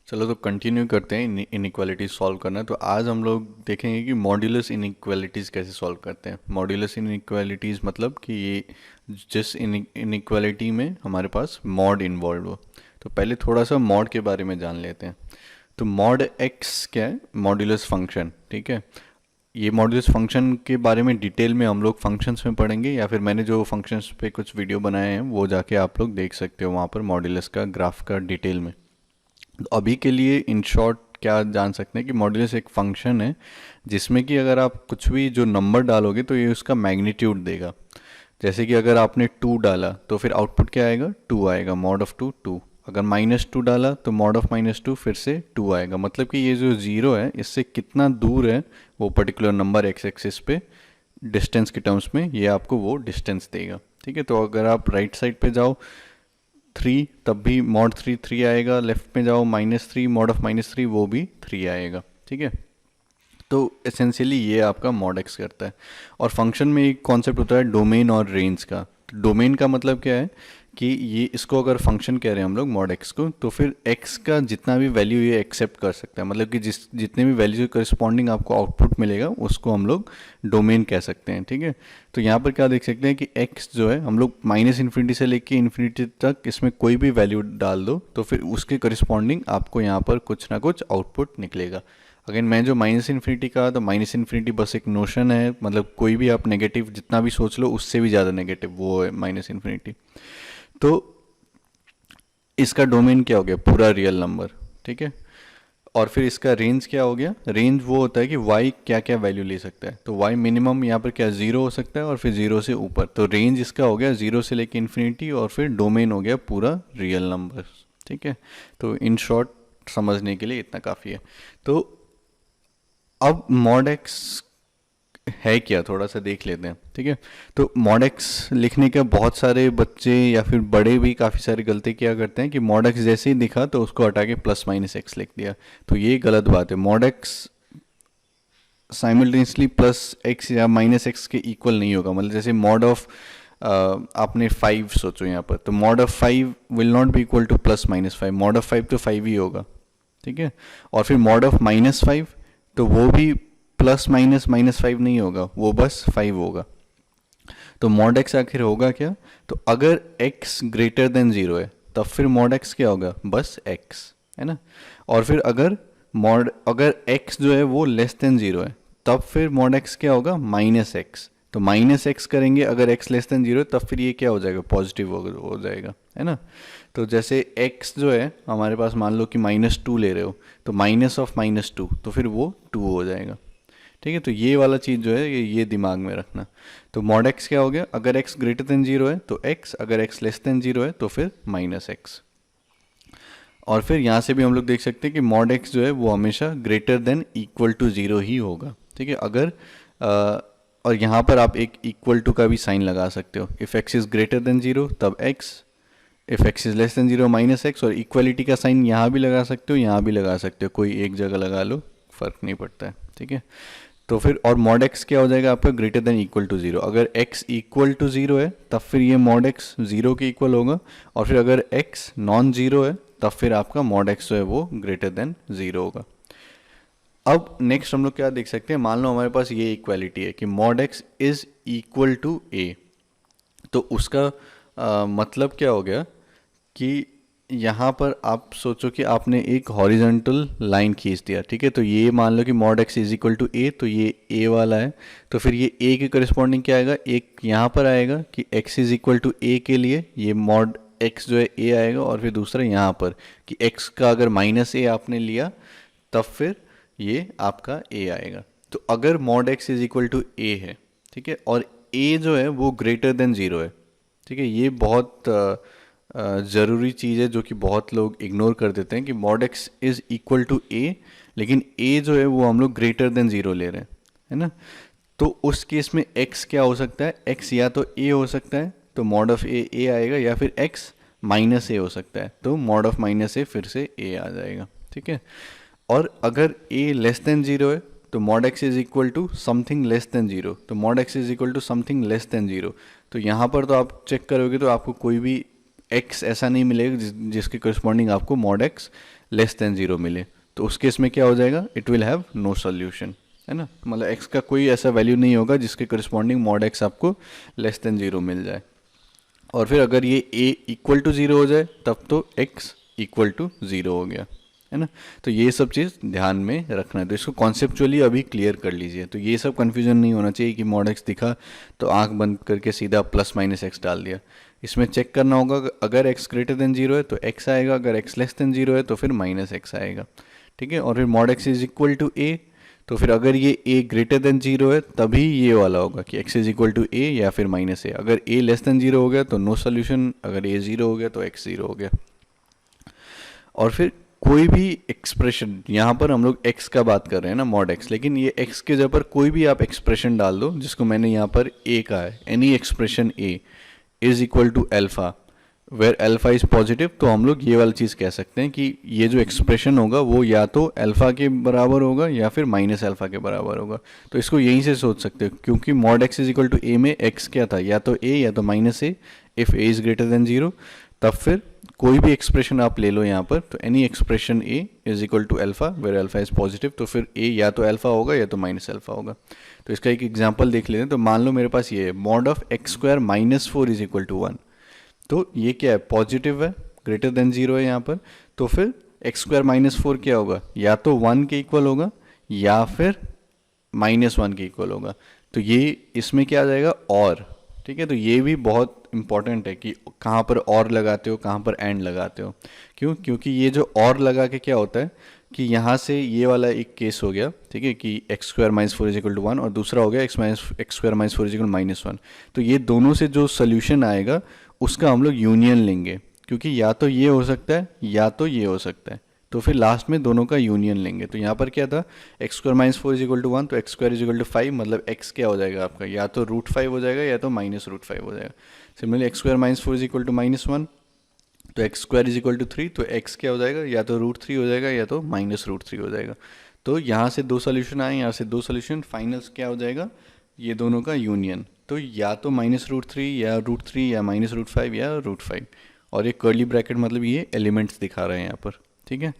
चलो तो कंटिन्यू करते हैं इनइक्वालिटीज सॉल्व करना। तो आज हम लोग देखेंगे कि मॉड्यूलस इनइक्वालिटीज़ कैसे सॉल्व करते हैं। मॉड्यूलस इनइक्वालिटीज़ मतलब कि ये जिस इनइक्वालिटी में हमारे पास मॉड इन्वॉल्व हो। तो पहले थोड़ा सा मॉड के बारे में जान लेते हैं। तो मॉड एक्स क्या है? Modulus function. ठीक है, ये मॉड्यूलस फंक्शन के बारे में डिटेल में हम लोग फंक्शंस में पढ़ेंगे, या फिर मैंने जो फंक्शंस पे कुछ वीडियो बनाए हैं वो जाके आप लोग देख सकते हो वहाँ पर मॉड्यूलस का ग्राफ का डिटेल में। तो अभी के लिए इन शॉर्ट क्या जान सकते हैं कि मॉड्यूलस एक फंक्शन है जिसमें कि अगर आप कुछ भी जो नंबर डालोगे तो ये उसका मैग्नीट्यूड देगा। जैसे कि अगर आपने 2 डाला तो फिर आउटपुट क्या आएगा? 2 आएगा, मॉड ऑफ 2 2। अगर -2 डाला तो मॉड ऑफ -2 फिर से 2 आएगा। मतलब कि ये जो ज़ीरो है इससे कितना दूर है वो पर्टिकुलर नंबर एक्स एक्सिस पे डिस्टेंस के टर्म्स में, ये आपको वो डिस्टेंस देगा। ठीक है, तो अगर आप राइट साइड पे जाओ 3 तब भी मॉड 3 3 आएगा, लेफ्ट में जाओ -3 मॉड ऑफ -3 वो भी 3 आएगा। ठीक है, तो एसेंशियली ये आपका मॉड एक्स करता है। और फंक्शन में एक कॉन्सेप्ट होता है डोमेन और रेंज का। तो डोमेन का मतलब क्या है कि ये इसको अगर फंक्शन कह रहे हैं हम लोग मॉड एक्स को, तो फिर एक्स का जितना भी वैल्यू ये एक्सेप्ट कर सकता है, मतलब कि जितने भी वैल्यू करस्पॉन्डिंग आपको आउटपुट मिलेगा उसको हम लोग डोमेन कह सकते हैं। ठीक है, तो यहाँ पर क्या देख सकते हैं कि एक्स जो है हम लोग -इन्फिनिटी से लेके इन्फिनिटी तक इसमें कोई भी वैल्यू डाल दो तो फिर उसके करस्पॉन्डिंग आपको यहाँ पर कुछ ना कुछ आउटपुट निकलेगा। अगेन मैं जो -इन्फिनिटी कहा, तो -इन्फिनिटी बस एक नोशन है, मतलब कोई भी आप नेगेटिव जितना भी सोच लो उससे भी ज़्यादा नेगेटिव वो है -इन्फिनिटी। तो इसका डोमेन क्या हो गया? पूरा रियल नंबर। ठीक है, और फिर इसका रेंज क्या हो गया? रेंज वो होता है कि y क्या क्या वैल्यू ले सकता है। तो y मिनिमम यहाँ पर क्या 0 हो सकता है और फिर 0 से ऊपर। तो रेंज इसका हो गया 0 से लेके इन्फिनिटी, और फिर डोमेन हो गया पूरा रियल नंबर। ठीक है, तो इन शॉर्ट समझने के लिए इतना काफ़ी है। तो अब मॉड एक्स है क्या, थोड़ा सा देख लेते हैं। ठीक है, तो मॉड एक्स लिखने के बहुत सारे बच्चे या फिर बड़े भी काफ़ी सारी गलती क्या करते हैं कि मॉड एक्स जैसे ही दिखा तो उसको हटा के +-x लिख दिया। तो ये गलत बात है। मॉड एक्स साइमल्टेनियसली +x या -x के इक्वल नहीं होगा। मतलब जैसे मॉड ऑफ आपने 5 सोचो यहाँ पर, तो mod of 5 will not be equal to +-5। Mod of 5 तो 5 ही होगा। ठीक है, और फिर मॉड ऑफ -5 तो वो भी +-5 नहीं होगा, वो बस 5 होगा। तो मॉड एक्स आखिर होगा क्या? तो अगर x ग्रेटर देन 0 है तब फिर मॉड एक्स क्या होगा? बस x, है ना। और फिर अगर x जो है वो लेस देन 0 है तब फिर मॉड एक्स क्या होगा? -x। तो -x करेंगे अगर x लेस देन 0 है तब फिर ये क्या हो जाएगा? पॉजिटिव हो जाएगा, है ना। तो जैसे x जो है हमारे पास, मान लो कि -2 ले रहे हो, तो माइनस ऑफ -2 तो फिर वो 2 हो जाएगा। ठीक है, तो ये वाला चीज़ जो है ये दिमाग में रखना। तो मॉड एक्स क्या हो गया? अगर x ग्रेटर देन 0 है तो x, अगर x लेस देन 0 है तो फिर -x। और फिर यहाँ से भी हम लोग देख सकते हैं कि मॉड एक्स जो है वो हमेशा ग्रेटर देन इक्वल टू 0 ही होगा। ठीक है, अगर और यहाँ पर आप एक इक्वल टू का भी साइन लगा सकते हो। If x is greater than 0 तब x, if x is less than 0 -x। और इक्वलिटी का साइन यहाँ भी लगा सकते हो, यहाँ भी लगा सकते हो, कोई एक जगह लगा लो, फ़र्क नहीं पड़ता है। ठीक है, तो फिर और मॉड एक्स क्या हो जाएगा आपका? Greater than equal to 0। अगर x इक्वल टू 0 है तब फिर ये मॉड एक्स 0 के इक्वल होगा। और फिर अगर x नॉन जीरो है तब फिर आपका मॉड एक्स जो है वो ग्रेटर देन 0 होगा। अब नेक्स्ट हम लोग क्या देख सकते हैं? मान लो हमारे पास ये इक्वालिटी है कि mod x is equal to a। तो उसका मतलब क्या हो गया कि यहाँ पर आप सोचो कि आपने एक हॉरिजॉन्टल लाइन खींच दिया। ठीक है, तो ये मान लो कि mod x is equal to a, तो ये a वाला है। तो फिर ये a के करस्पॉन्डिंग क्या आएगा? एक यहाँ पर आएगा कि x is equal to a के लिए ये मॉड x जो है a आएगा। और फिर दूसरा यहाँ पर कि x का अगर -a आपने लिया तब फिर ये आपका a आएगा। तो अगर mod x is equal to a है, ठीक है, और a जो है वो ग्रेटर देन 0 है। ठीक है, ये बहुत ज़रूरी चीज़ है जो कि बहुत लोग इग्नोर कर देते हैं कि mod X is equal to A, लेकिन ए जो है वो हम लोग ग्रेटर देन 0 ले रहे हैं, है ना। तो उस केस में x क्या हो सकता है? x या तो a हो सकता है, तो मॉड ऑफ a आएगा, या फिर x -a हो सकता है, तो मॉड ऑफ -a फिर से a आ जाएगा। ठीक है, और अगर a लेस देन 0 है तो mod x is equal to something less than 0। तो mod x is equal to something less than 0। तो यहाँ पर तो आप चेक करोगे तो आपको कोई भी x ऐसा नहीं मिलेगा जिसके करस्पॉन्डिंग आपको मॉड x लेस देन 0 मिले, तो उस केस में क्या हो जाएगा, it will have no solution, है ना। मतलब x का कोई ऐसा वैल्यू नहीं होगा जिसके करस्पॉन्डिंग मॉड x आपको लेस देन 0 मिल जाए। और फिर अगर ये a इक्वल टू 0 हो जाए तब तो x इक्वल टू 0 हो गया, है ना। तो ये सब चीज़ ध्यान में रखना है, तो इसको कॉन्सेप्चुअली अभी क्लियर कर लीजिए। तो ये सब कन्फ्यूजन नहीं होना चाहिए कि मॉड x दिखा तो आंख बंद करके सीधा प्लस माइनस x डाल दिया। इसमें चेक करना होगा अगर x ग्रेटर देन 0 है तो x आएगा, अगर x लेस देन 0 है तो फिर माइनस x आएगा, ठीक है। और फिर mod x is equal to a, तो फिर अगर ये a ग्रेटर देन 0 है तभी ये वाला होगा कि x is equal to a या फिर माइनस a। अगर a लेस देन 0 हो गया तो नो सोल्यूशन, अगर a 0 हो गया तो x 0 हो गया। और फिर कोई भी एक्सप्रेशन, यहाँ पर हम लोग x का बात कर रहे हैं ना, मॉड x, लेकिन ये x के जगह पर कोई भी आप एक्सप्रेशन डाल दो, जिसको मैंने यहाँ पर a कहा है, any expression a is equal to alpha where alpha is positive, तो हम लोग ये वाली चीज़ कह सकते हैं कि ये जो एक्सप्रेशन होगा वो या तो अल्फा के बराबर होगा या फिर माइनस अल्फा के बराबर होगा। तो इसको यहीं से सोच सकते हो, क्योंकि mod x is equal to a में x क्या था, या तो a या तो minus a, if a is greater than 0, तब फिर कोई भी एक्सप्रेशन आप ले लो यहाँ पर, तो any expression a is equal to alpha where alpha is positive, तो फिर a या तो अल्फा होगा या तो माइनस अल्फा होगा। तो इसका एक एग्जांपल देख लेते हैं। तो मान लो मेरे पास ये है mod of x square minus 4 is equal to 1, तो ये क्या है, पॉजिटिव है, ग्रेटर देन 0 है यहाँ पर, तो फिर x स्क्वायर माइनस 4 क्या होगा, या तो 1 के इक्वल होगा या फिर माइनस 1 के इक्वल होगा। तो ये इसमें क्या आ जाएगा, और, ठीक है। तो ये भी बहुत इंपॉर्टेंट है कि कहाँ पर और लगाते हो, कहाँ पर एंड लगाते हो। क्यों, क्योंकि ये जो और लगा के क्या होता है कि यहाँ से ये वाला एक केस हो गया, ठीक है, कि x square minus 4 is equal to 1, और दूसरा हो गया x square minus 4 is equal minus 1। तो ये दोनों से जो सोल्यूशन आएगा उसका हम लोग यूनियन लेंगे, क्योंकि या तो ये हो सकता है या तो ये हो सकता है, तो फिर लास्ट में दोनों का यूनियन लेंगे। तो यहाँ पर क्या था, x square minus 4 is equal to 1, तो x square is equal to 5, मतलब एक्स क्या हो जाएगा आपका, या तो √5 हो जाएगा या तो माइनस √5 हो जाएगा। Similarly x square minus 4 is equal to minus 1, तो x square is equal to 3, तो एक्स क्या हो जाएगा, या तो √3 हो जाएगा या तो माइनस √3 हो जाएगा। तो यहाँ से दो सोल्यूशन आए, यहाँ से दो सोल्यूशन, फाइनल्स क्या हो जाएगा, ये दोनों का यूनियन। तो या तो माइनस √3 या √3 या माइनस √5 या √5, और ये कर्ली ब्रैकेट मतलब ये एलिमेंट्स दिखा रहे हैं यहाँ पर, ठीक है।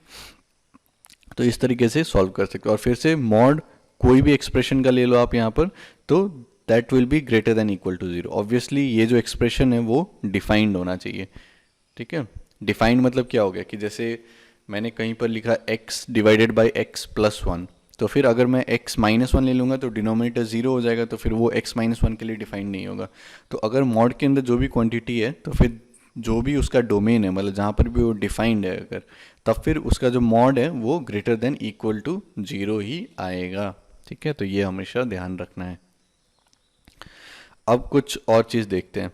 तो इस तरीके से सॉल्व कर सकते हो। और फिर से मॉड कोई भी एक्सप्रेशन का ले लो आप यहाँ पर, तो that will be greater than equal to 0। Obviously ये जो एक्सप्रेशन है वो डिफाइंड होना चाहिए, ठीक है। डिफाइंड मतलब क्या हो गया कि जैसे मैंने कहीं पर लिखा x divided by x plus 1, तो फिर अगर मैं x माइनस 1 ले लूँगा तो डिनोमिनेटर 0 हो जाएगा, तो फिर वो x माइनस 1 के लिए डिफाइंड नहीं होगा। तो अगर मॉड के अंदर जो भी क्वांटिटी है, तो फिर जो भी उसका डोमेन है, मतलब जहाँ पर भी वो डिफाइंड है अगर, तब फिर उसका जो मॉड है वो ग्रेटर देन इक्वल टू 0 ही आएगा, ठीक है। तो ये हमेशा ध्यान रखना है। अब कुछ और चीज़ देखते हैं।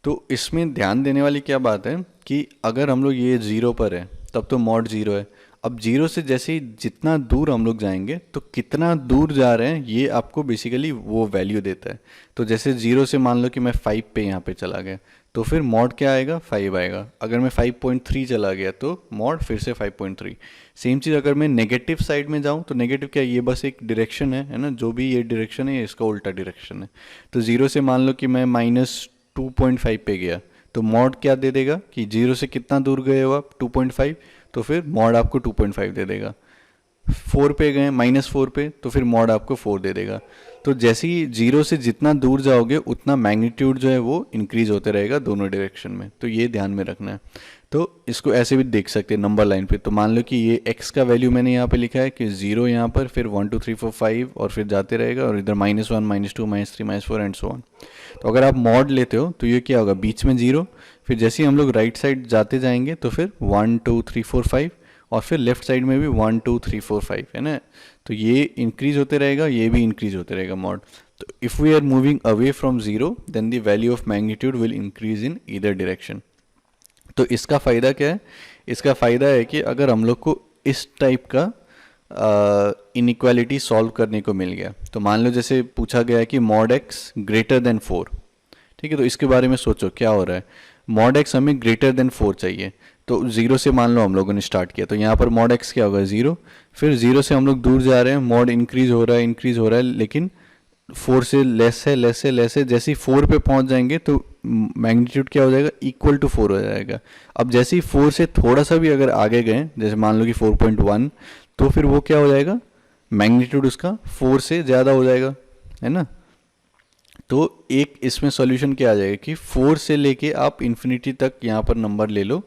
तो इसमें ध्यान देने वाली क्या बात है कि अगर हम लोग ये 0 पर है तब तो मॉड 0 है। अब 0 से जैसे ही जितना दूर हम लोग जाएंगे तो कितना दूर जा रहे हैं ये आपको बेसिकली वो वैल्यू देता है। तो जैसे 0 से मान लो कि मैं 5 पे यहाँ पे चला गया, तो फिर मॉड क्या आएगा, 5 आएगा। अगर मैं 5.3 चला गया तो मॉड फिर से 5.3। सेम चीज़ अगर मैं नेगेटिव साइड में जाऊँ तो नेगेटिव क्या, ये बस एक डायरेक्शन है ना, जो भी ये डायरेक्शन है इसका उल्टा डायरेक्शन है। तो 0 से मान लो कि मैं -2.5 पे गया, तो मॉड क्या दे देगा कि 0 से कितना दूर गए हो आप, 2.5, तो फिर मॉड आपको 2.5 दे देगा। 4 पे गए, -4 पे, तो फिर मॉड आपको 4 दे देगा। तो जैसे ही 0 से जितना दूर जाओगे उतना मैग्नीट्यूड जो है वो इंक्रीज होते रहेगा दोनों डायरेक्शन में। तो ये ध्यान में रखना है। तो इसको ऐसे भी देख सकते हैं नंबर लाइन पे। तो मान लो कि ये x का वैल्यू मैंने यहाँ पे लिखा है कि 0 यहाँ पर, फिर 1 2 3 4 5 और फिर जाते रहेगा, और इधर -1 -2 -3 -4 एंड सो ऑन। तो अगर आप मॉड लेते हो तो ये क्या होगा, बीच में 0, फिर जैसे ही हम लोग राइट साइड जाते जाएंगे तो फिर 1 2 3 4 5, और फिर लेफ्ट साइड में भी 1 2 3 4 5, है ना। तो ये इंक्रीज होते रहेगा, ये भी इंक्रीज होते रहेगा मॉड। तो if we are moving away from 0 then the value of magnitude will increase in either direction. तो इसका फ़ायदा क्या है, इसका फ़ायदा है कि अगर हम लोग को इस टाइप का इनइक्वालिटी सॉल्व करने को मिल गया, तो मान लो जैसे पूछा गया है कि मॉड x ग्रेटर देन 4, ठीक है। तो इसके बारे में सोचो क्या हो रहा है, मॉड x हमें ग्रेटर देन 4 चाहिए। तो 0 से मान लो हम लोगों ने स्टार्ट किया, तो यहाँ पर मॉड x क्या होगा, 0। फिर 0 से हम लोग दूर जा रहे हैं, मॉड इंक्रीज हो रहा है, लेकिन 4 से लेस है, लेस है, लेस है। जैसे ही 4 पे पहुँच जाएंगे तो मैग्नीट्यूड क्या हो जाएगा, इक्वल टू 4 हो जाएगा। अब जैसे ही 4 से थोड़ा सा भी अगर आगे गए, जैसे मान लो कि 4.1, तो फिर वो क्या हो जाएगा, मैग्नीट्यूड उसका 4 से ज़्यादा हो जाएगा, है ना। तो एक इसमें सॉल्यूशन क्या आ जाएगा कि 4 से लेके आप इन्फिनिटी तक यहाँ पर नंबर ले लो।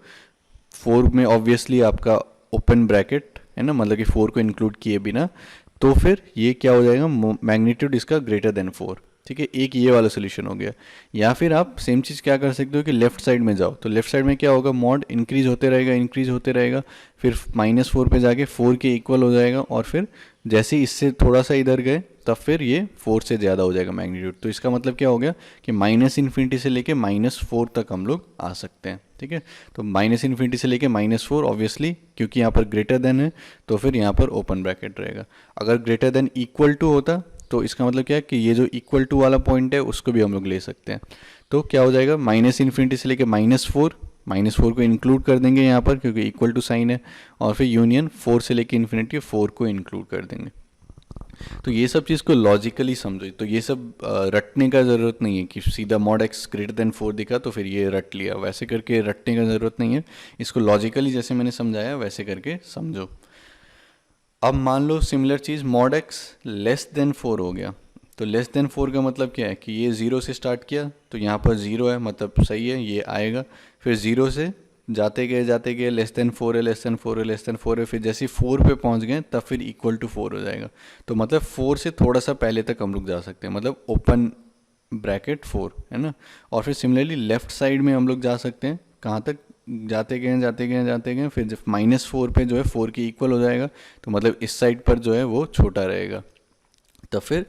4 में ऑब्वियसली आपका ओपन ब्रैकेट है ना, मतलब कि 4 को इंक्लूड किए बिना, तो फिर ये क्या हो जाएगा, मैग्नीट्यूड इसका ग्रेटर देन 4। ठीक है, एक ये वाला सोल्यूशन हो गया। या फिर आप सेम चीज़ क्या कर सकते हो कि लेफ्ट साइड में जाओ, तो लेफ्ट साइड में क्या होगा, मॉड इंक्रीज होते रहेगा, इंक्रीज होते रहेगा, फिर -4 पे जाके 4 के इक्वल हो जाएगा, और फिर जैसे ही इससे थोड़ा सा इधर गए तब फिर ये 4 से ज़्यादा हो जाएगा मैग्नीट्यूड। तो इसका मतलब क्या हो गया कि -इन्फिनिटी से लेके -4 तक हम लोग आ सकते हैं। ठीक है, तो -इन्फिनिटी से लेके -4 ऑब्वियसली, क्योंकि यहाँ पर ग्रेटर देन है तो फिर यहाँ पर ओपन ब्रैकेट रहेगा। अगर ग्रेटर देन इक्वल टू होता तो इसका मतलब क्या है कि ये जो इक्वल टू वाला पॉइंट है उसको भी हम लोग ले सकते हैं। तो क्या हो जाएगा, -इन्फिनिटी से लेके -4 को इंक्लूड कर देंगे यहाँ पर क्योंकि इक्वल टू साइन है, और फिर यूनियन 4 से लेके इन्फिनिटी 4 को इंक्लूड कर देंगे। तो ये सब चीज़ को लॉजिकली समझो। तो ये सब रटने का ज़रूरत नहीं है कि सीधा मॉड एक्स ग्रेटर देन 4 दिखा तो फिर ये रट लिया, वैसे करके रटने का ज़रूरत नहीं है। इसको लॉजिकली जैसे मैंने समझाया वैसे करके समझो। अब मान लो सिमिलर चीज़ मॉड एक्स लेस देन 4 हो गया। तो लेस देन 4 का मतलब क्या है कि ये 0 से स्टार्ट किया तो यहाँ पर 0 है, मतलब सही है, ये आएगा। फिर 0 से जाते गए लेस देन 4 है, लेस देन 4 है, लेस देन 4 है, फिर जैसे 4 पे पहुँच गए तब फिर इक्वल टू 4 हो जाएगा। तो मतलब 4 से थोड़ा सा पहले तक हम लोग जा सकते हैं, मतलब ओपन ब्रैकेट 4 है ना। और फिर सिमिलरली लेफ्ट साइड में हम लोग जा सकते हैं, कहाँ तक, जाते गए फिर जब -4 पे जो है 4 की इक्वल हो जाएगा, तो मतलब इस साइड पर जो है वो छोटा रहेगा। तो फिर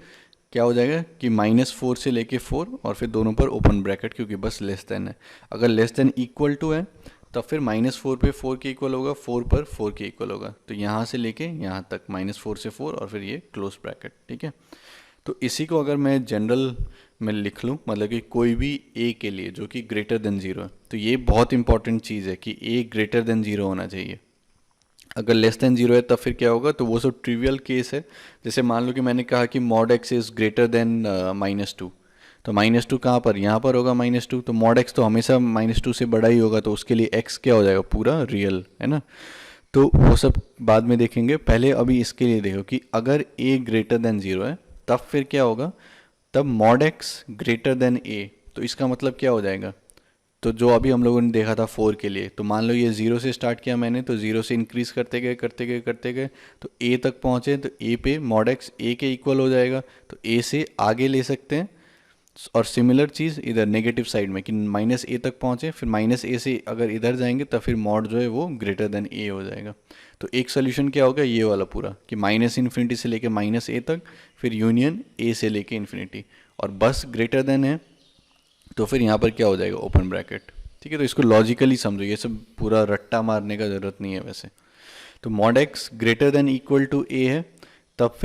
क्या हो जाएगा कि -4 से लेके 4 और फिर दोनों पर ओपन ब्रैकेट, क्योंकि बस लेस देन है। अगर लेस देन इक्वल टू है तब फिर -4 पे 4 के इक्वल होगा, 4 पर 4 के इक्वल होगा। तो यहाँ से लेके यहाँ तक -4 से 4 और फिर ये क्लोज ब्रैकेट। ठीक है, तो इसी को अगर मैं जनरल में लिख लूँ, मतलब कि कोई भी a के लिए जो कि ग्रेटर देन 0 है, तो ये बहुत इंपॉर्टेंट चीज़ है कि a ग्रेटर देन 0 होना चाहिए। अगर लेस देन 0 है तब फिर क्या होगा, तो वो सब ट्रिवियल केस है। जैसे मान लो कि मैंने कहा कि mod X is greater then -2, तो -2 कहाँ पर, यहाँ पर होगा -2, तो मॉड एक्स तो हमेशा -2 से बड़ा ही होगा, तो उसके लिए x क्या हो जाएगा, पूरा रियल, है ना। तो वो सब बाद में देखेंगे, पहले अभी इसके लिए देखो कि अगर a ग्रेटर देन 0 है तब फिर क्या होगा, तब mod x greater than a, तो इसका मतलब क्या हो जाएगा, तो जो अभी हम लोगों ने देखा था 4 के लिए, तो मान लो ये 0 से स्टार्ट किया मैंने, तो 0 से इंक्रीज करते गए तो a तक पहुँचे, तो a पे मॉड एक्स a के इक्वल हो जाएगा, तो a से आगे ले सकते हैं। और सिमिलर चीज़ इधर नेगेटिव साइड में कि -a तक पहुँचे, फिर -a से अगर इधर जाएंगे तो फिर मॉड जो है वो ग्रेटर देन a हो जाएगा। तो एक सोल्यूशन क्या होगा, ये वाला पूरा कि -इन्फिनिटी से लेके -a तक, फिर यूनियन a से लेके इन्फिनिटी, और बस ग्रेटर देन है तो फिर यहाँ पर क्या हो जाएगा, ओपन ब्रैकेट। ठीक है, तो इसको लॉजिकली समझो, ये सब पूरा रट्टा मारने का ज़रूरत नहीं है वैसे। तो mod x greater than equal to a है, तब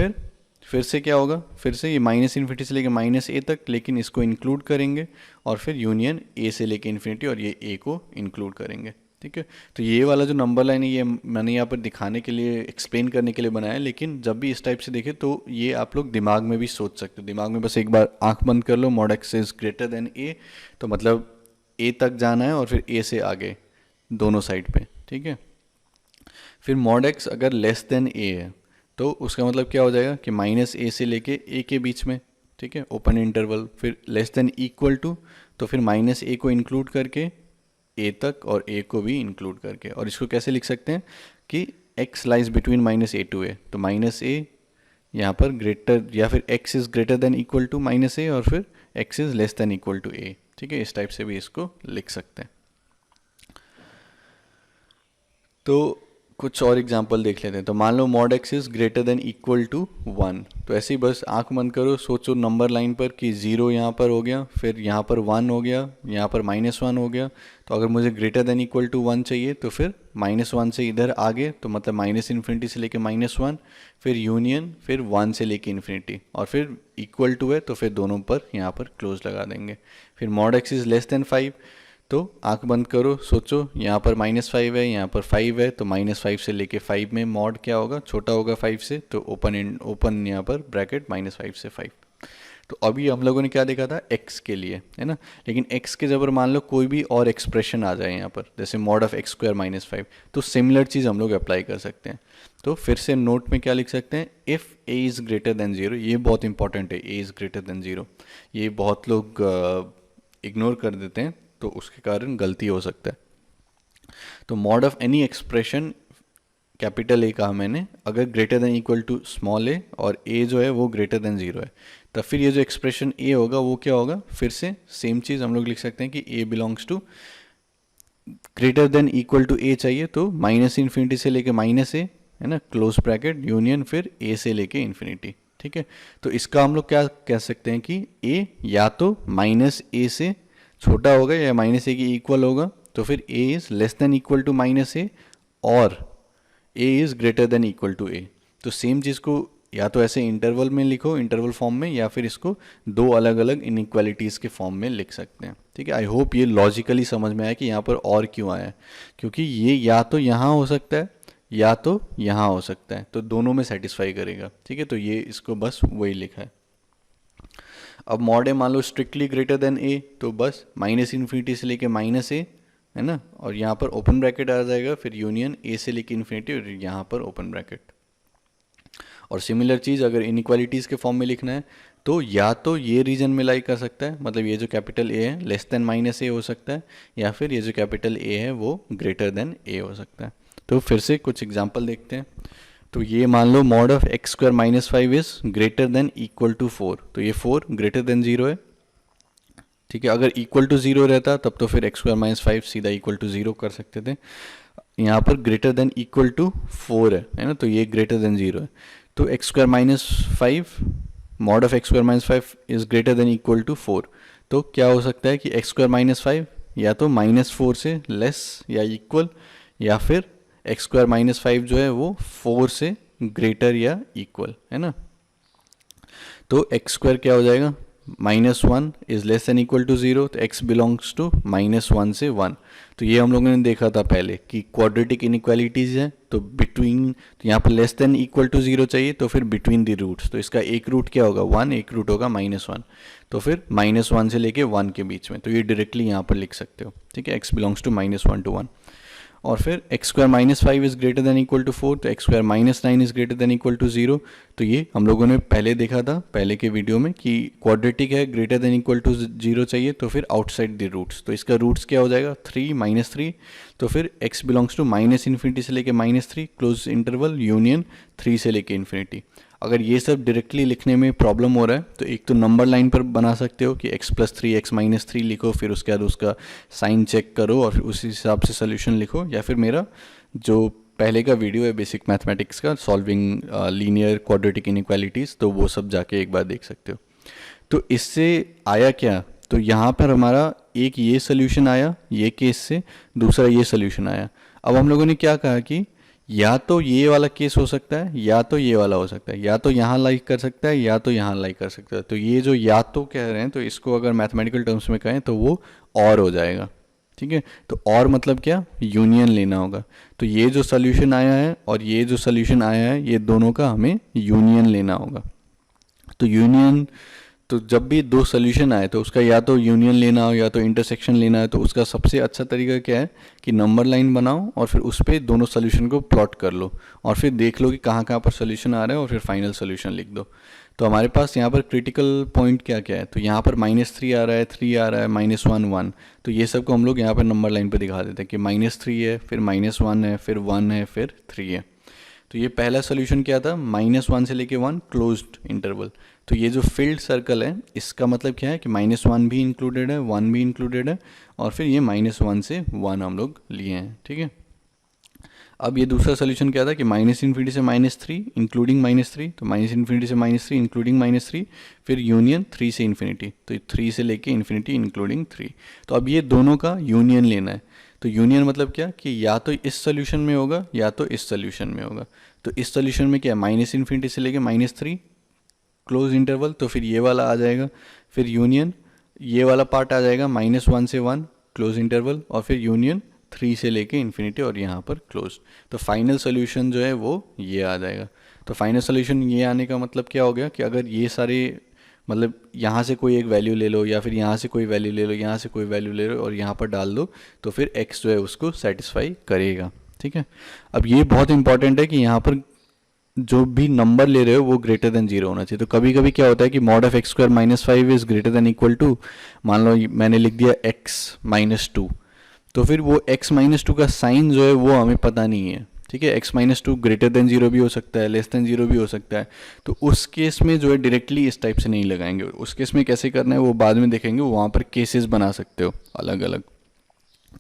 फिर से क्या होगा, फिर से ये -इन्फिनिटी से लेके -a तक, लेकिन इसको इंक्लूड करेंगे, और फिर यूनियन a से लेके इन्फिनिटी, और ये a को इंक्लूड करेंगे। ठीक है, तो ये वाला जो नंबर लाइन है ये मैंने यहाँ पर दिखाने के लिए, एक्सप्लेन करने के लिए बनाया है, लेकिन जब भी इस टाइप से देखे तो ये आप लोग दिमाग में भी सोच सकते हो। दिमाग में बस एक बार आंख बंद कर लो, mod x is greater than a, तो मतलब a तक जाना है और फिर a से आगे दोनों साइड पे। ठीक है, फिर मॉड एक्स अगर लेस देन a है तो उसका मतलब क्या हो जाएगा कि -a से लेके a के बीच में, ठीक है, ओपन इंटरवल, फिर लेस देन इक्वल टू, तो फिर -a को इंक्लूड करके a तक और a को भी इंक्लूड करके, और इसको कैसे लिख सकते हैं कि x lies between -a to a, तो -a यहाँ पर ग्रेटर, या फिर x is greater than equal to -a, और फिर x is less than equal to a। ठीक है, इस टाइप से भी इसको लिख सकते हैं। तो कुछ और एग्जांपल देख लेते हैं। तो मान लो mod x is greater than equal to 1, तो ऐसे ही बस आंख बंद करो, सोचो नंबर लाइन पर कि 0 यहाँ पर हो गया, फिर यहाँ पर 1 हो गया, यहाँ पर -1 हो गया। तो अगर मुझे ग्रेटर देन इक्वल टू 1 चाहिए तो फिर -1 से इधर आगे, तो मतलब -इन्फिनिटी से लेके -1, फिर यूनियन, फिर 1 से लेके इन्फिनिटी, और फिर इक्वल टू है तो फिर दोनों पर यहाँ पर क्लोज लगा देंगे। फिर mod x is less then 5, तो आंख बंद करो, सोचो यहाँ पर -5 है, यहाँ पर 5 है, तो -5 से लेके 5 में मॉड क्या होगा, छोटा होगा 5 से, तो ओपन यहाँ पर ब्रैकेट -5 से 5। तो अभी हम लोगों ने क्या देखा था x के लिए, है ना। लेकिन x के जबर मान लो कोई भी और एक्सप्रेशन आ जाए यहाँ पर, जैसे mod of x square minus 5, तो सिमिलर चीज़ हम लोग अप्लाई कर सकते हैं। तो फिर से नोट में क्या लिख सकते हैं, if a is greater than 0, ये बहुत इंपॉर्टेंट है, a इज़ ग्रेटर देन 0, ये बहुत लोग इग्नोर कर देते हैं, तो उसके कारण गलती हो सकता है। तो mod of any expression, capital A कहा मैंने, अगर greater than equal to small A और ए जो है वो ग्रेटर देन 0 है, तब फिर ये जो एक्सप्रेशन ए होगा वो क्या होगा, फिर से सेम चीज़ हम लोग लिख सकते हैं कि A belongs to greater than equal to A चाहिए तो माइनस इन्फिनिटी से लेके माइनस ए, है ना, क्लोज ब्रैकेट यूनियन फिर ए से लेके इन्फिनिटी। ठीक है, तो इसका हम लोग क्या कह सकते हैं कि ए या तो माइनस ए से छोटा होगा या माइनस ए की इक्वल होगा, तो फिर A is less than equal to minus A, और A is greater than equal to A. तो सेम चीज़ को या तो ऐसे इंटरवल में लिखो, इंटरवल फॉर्म में, या फिर इसको दो अलग अलग इनइक्वालिटीज़ के फॉर्म में लिख सकते हैं। ठीक है, आई होप ये लॉजिकली समझ में आया कि यहाँ पर और क्यों आया है, क्योंकि ये या तो यहाँ हो सकता है या तो यहाँ हो सकता है, तो दोनों में सेटिस्फाई करेगा। ठीक है, तो ये इसको बस वही लिखा है। अब मॉड ए मान लो स्ट्रिक्टली ग्रेटर देन ए, तो बस माइनस इन्फिनिटी से लेके माइनस ए, है ना, और यहाँ पर ओपन ब्रैकेट आ जाएगा, फिर यूनियन ए से लेके इन्फिनिटी और यहाँ पर ओपन ब्रैकेट। और सिमिलर चीज़ अगर इनइक्वालिटीज़ के फॉर्म में लिखना है तो या तो ये रीजन में लाई कर सकता है, मतलब ये जो कैपिटल ए है लेस देन माइनस ए हो सकता है, या फिर ये जो कैपिटल ए है वो ग्रेटर देन ए हो सकता है। तो फिर से कुछ एग्जांपल देखते हैं। तो ये मान लो mod of x square minus 5 is greater than equal to 4, तो ये 4 ग्रेटर देन 0 है। ठीक है, अगर इक्वल टू 0 रहता तब तो फिर एक्स स्क्वायर माइनस 5 सीधा इक्वल टू 0 कर सकते थे। यहाँ पर ग्रेटर देन इक्वल टू 4 है ना, तो ये ग्रेटर देन 0 है। तो x square minus 5, mod of x square minus 5 is greater than equal to 4, तो क्या हो सकता है कि एक्स स्क्वायर माइनस 5 या तो माइनस 4 से लेस या इक्वल, या फिर एक्स स्क्वायर माइनस 5 जो है वो 4 से ग्रेटर या इक्वल, है ना। तो एक्स स्क्वायर क्या हो जाएगा, -1 is less than equal to 0, तो x बिलोंग्स टू -1 से 1। तो ये हम लोगों ने देखा था पहले कि क्वाड्रेटिक इनइक्वालिटीज़ है, तो बिटवीन, तो यहाँ पर लेस देन इक्वल टू 0 चाहिए, तो फिर बिटवीन द रूट्स, तो इसका एक रूट क्या होगा 1, एक रूट होगा -1, तो फिर -1 से लेके 1 के बीच में, तो ये डायरेक्टली यहाँ पर लिख सकते हो। ठीक है, x बिलोंग्स टू -1 to 1। और फिर x square minus 5 is greater than equal to 4, तो x square minus 9 is greater than equal to 0। तो ये हम लोगों ने पहले देखा था पहले के वीडियो में कि क्वाड्रेटिक है, ग्रेटर देन इक्वल टू 0 चाहिए, तो फिर आउटसाइड द रूट्स, तो इसका रूट्स क्या हो जाएगा 3 -3, तो फिर x belongs to minus infinity से लेके -3 क्लोज इंटरवल यूनियन 3 से लेके इन्फिनिटी। अगर ये सब डायरेक्टली लिखने में प्रॉब्लम हो रहा है तो एक तो नंबर लाइन पर बना सकते हो कि x+3 x-3 लिखो, फिर उसके बाद उसका साइन चेक करो और फिर उसी हिसाब से सोल्यूशन लिखो, या फिर मेरा जो पहले का वीडियो है बेसिक मैथमेटिक्स का सॉल्विंग लीनियर क्वाड्रेटिक इनइक्वालिटीज़, तो वो सब जाके एक बार देख सकते हो। तो इससे आया क्या, तो यहाँ पर हमारा एक ये सोल्यूशन आया ये केस से, दूसरा ये सोल्यूशन आया। अब हम लोगों ने क्या कहा कि या तो ये वाला केस हो सकता है या तो ये वाला हो सकता है, या तो यहाँ लाइक कर सकता है या तो यहाँ लाइक कर सकता है। तो ये जो या तो कह रहे हैं तो इसको अगर मैथमेटिकल टर्म्स में कहें तो वो और हो जाएगा। ठीक है, तो और मतलब क्या, यूनियन लेना होगा। तो ये जो सोल्यूशन आया है और ये जो सोल्यूशन आया है ये दोनों का हमें यूनियन लेना होगा। तो यूनियन, तो जब भी दो सोल्यूशन आए तो उसका या तो यूनियन लेना हो या तो इंटरसेक्शन लेना है, तो उसका सबसे अच्छा तरीका क्या है कि नंबर लाइन बनाओ और फिर उस पर दोनों सोल्यूशन को प्लॉट कर लो और फिर देख लो कि कहाँ कहाँ पर सोल्यूशन आ रहा है और फिर फाइनल सोल्यूशन लिख दो। तो हमारे पास यहाँ पर क्रिटिकल पॉइंट क्या क्या है, तो यहाँ पर -3 आ रहा है, 3 आ रहा है, -1 1, तो ये सब को हम लोग यहाँ पर नंबर लाइन पर दिखा देते हैं कि -3 है, फिर -1 है, फिर 1 है, फिर 3 है। तो ये पहला सोल्यूशन क्या था, -1 से लेके 1 क्लोज्ड इंटरवल। तो ये जो फिल्ड सर्कल है इसका मतलब क्या है कि -1 भी इंक्लूडेड है, 1 भी इंक्लूडेड है, और फिर ये -1 से 1 हम लोग लिए हैं। ठीक है, अब ये दूसरा सोल्यूशन क्या था कि -∞ से -3 इंक्लूडिंग -3, तो -∞ से -3 इंक्लूडिंग -3, फिर यूनियन 3 से इन्फिनिटी, तो 3 से लेके इन्फिनिटी इंक्लूडिंग 3। तो अब ये दोनों का यूनियन लेना है। तो यूनियन मतलब क्या कि या तो इस सोल्यूशन में होगा या तो इस सोल्यूशन में होगा। तो इस सोल्यूशन में क्या है, -∞ से लेके -3 क्लोज इंटरवल, तो फिर ये वाला आ जाएगा, फिर यूनियन ये वाला पार्ट आ जाएगा -1 से 1 क्लोज इंटरवल, और फिर यूनियन 3 से लेके इन्फिनिटी और यहाँ पर क्लोज। तो फाइनल सोल्यूशन जो है वो ये आ जाएगा। तो फाइनल सोल्यूशन ये आने का मतलब क्या हो गया कि अगर ये सारे मतलब यहाँ से कोई एक वैल्यू ले लो या फिर यहाँ से कोई वैल्यू ले लो, यहाँ से कोई वैल्यू ले लो और यहाँ पर डाल दो, तो फिर x जो है उसको सेटिस्फाई करेगा। ठीक है, अब ये बहुत इंपॉर्टेंट है कि यहाँ पर जो भी नंबर ले रहे हो वो ग्रेटर देन जीरो होना चाहिए। तो कभी कभी क्या होता है कि mod of x square minus five is greater than equal to, मान लो मैंने लिख दिया एक्स माइनस टू, तो फिर वो x माइनस टू का साइन जो है वो हमें पता नहीं है। ठीक है, x minus two greater than zero भी हो सकता है, लेस देन जीरो भी हो सकता है। तो उस केस में जो है डायरेक्टली इस टाइप से नहीं लगाएंगे, उस केस में कैसे करना है वो बाद में देखेंगे, वहाँ पर केसेस बना सकते हो अलग अलग,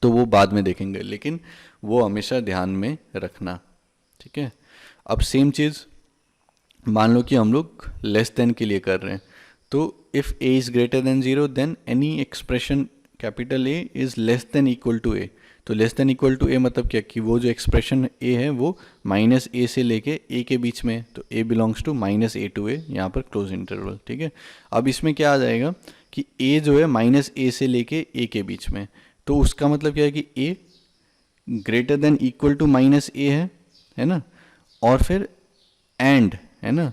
तो वो बाद में देखेंगे, लेकिन वो हमेशा ध्यान में रखना। ठीक है, अब सेम चीज़ मान लो कि हम लोग लेस देन के लिए कर रहे हैं, तो if a is greater than zero then any expression capital A is less than equal to a। तो less than equal to a मतलब क्या कि वो जो एक्सप्रेशन a है वो माइनस a से लेके a के बीच में, तो a belongs to minus a to a, यहाँ पर क्लोज इंटरवल। ठीक है, अब इसमें क्या आ जाएगा कि a जो है माइनस a से लेके a के बीच में, तो उसका मतलब क्या है कि a greater than equal to minus a है ना, और फिर एंड है ना,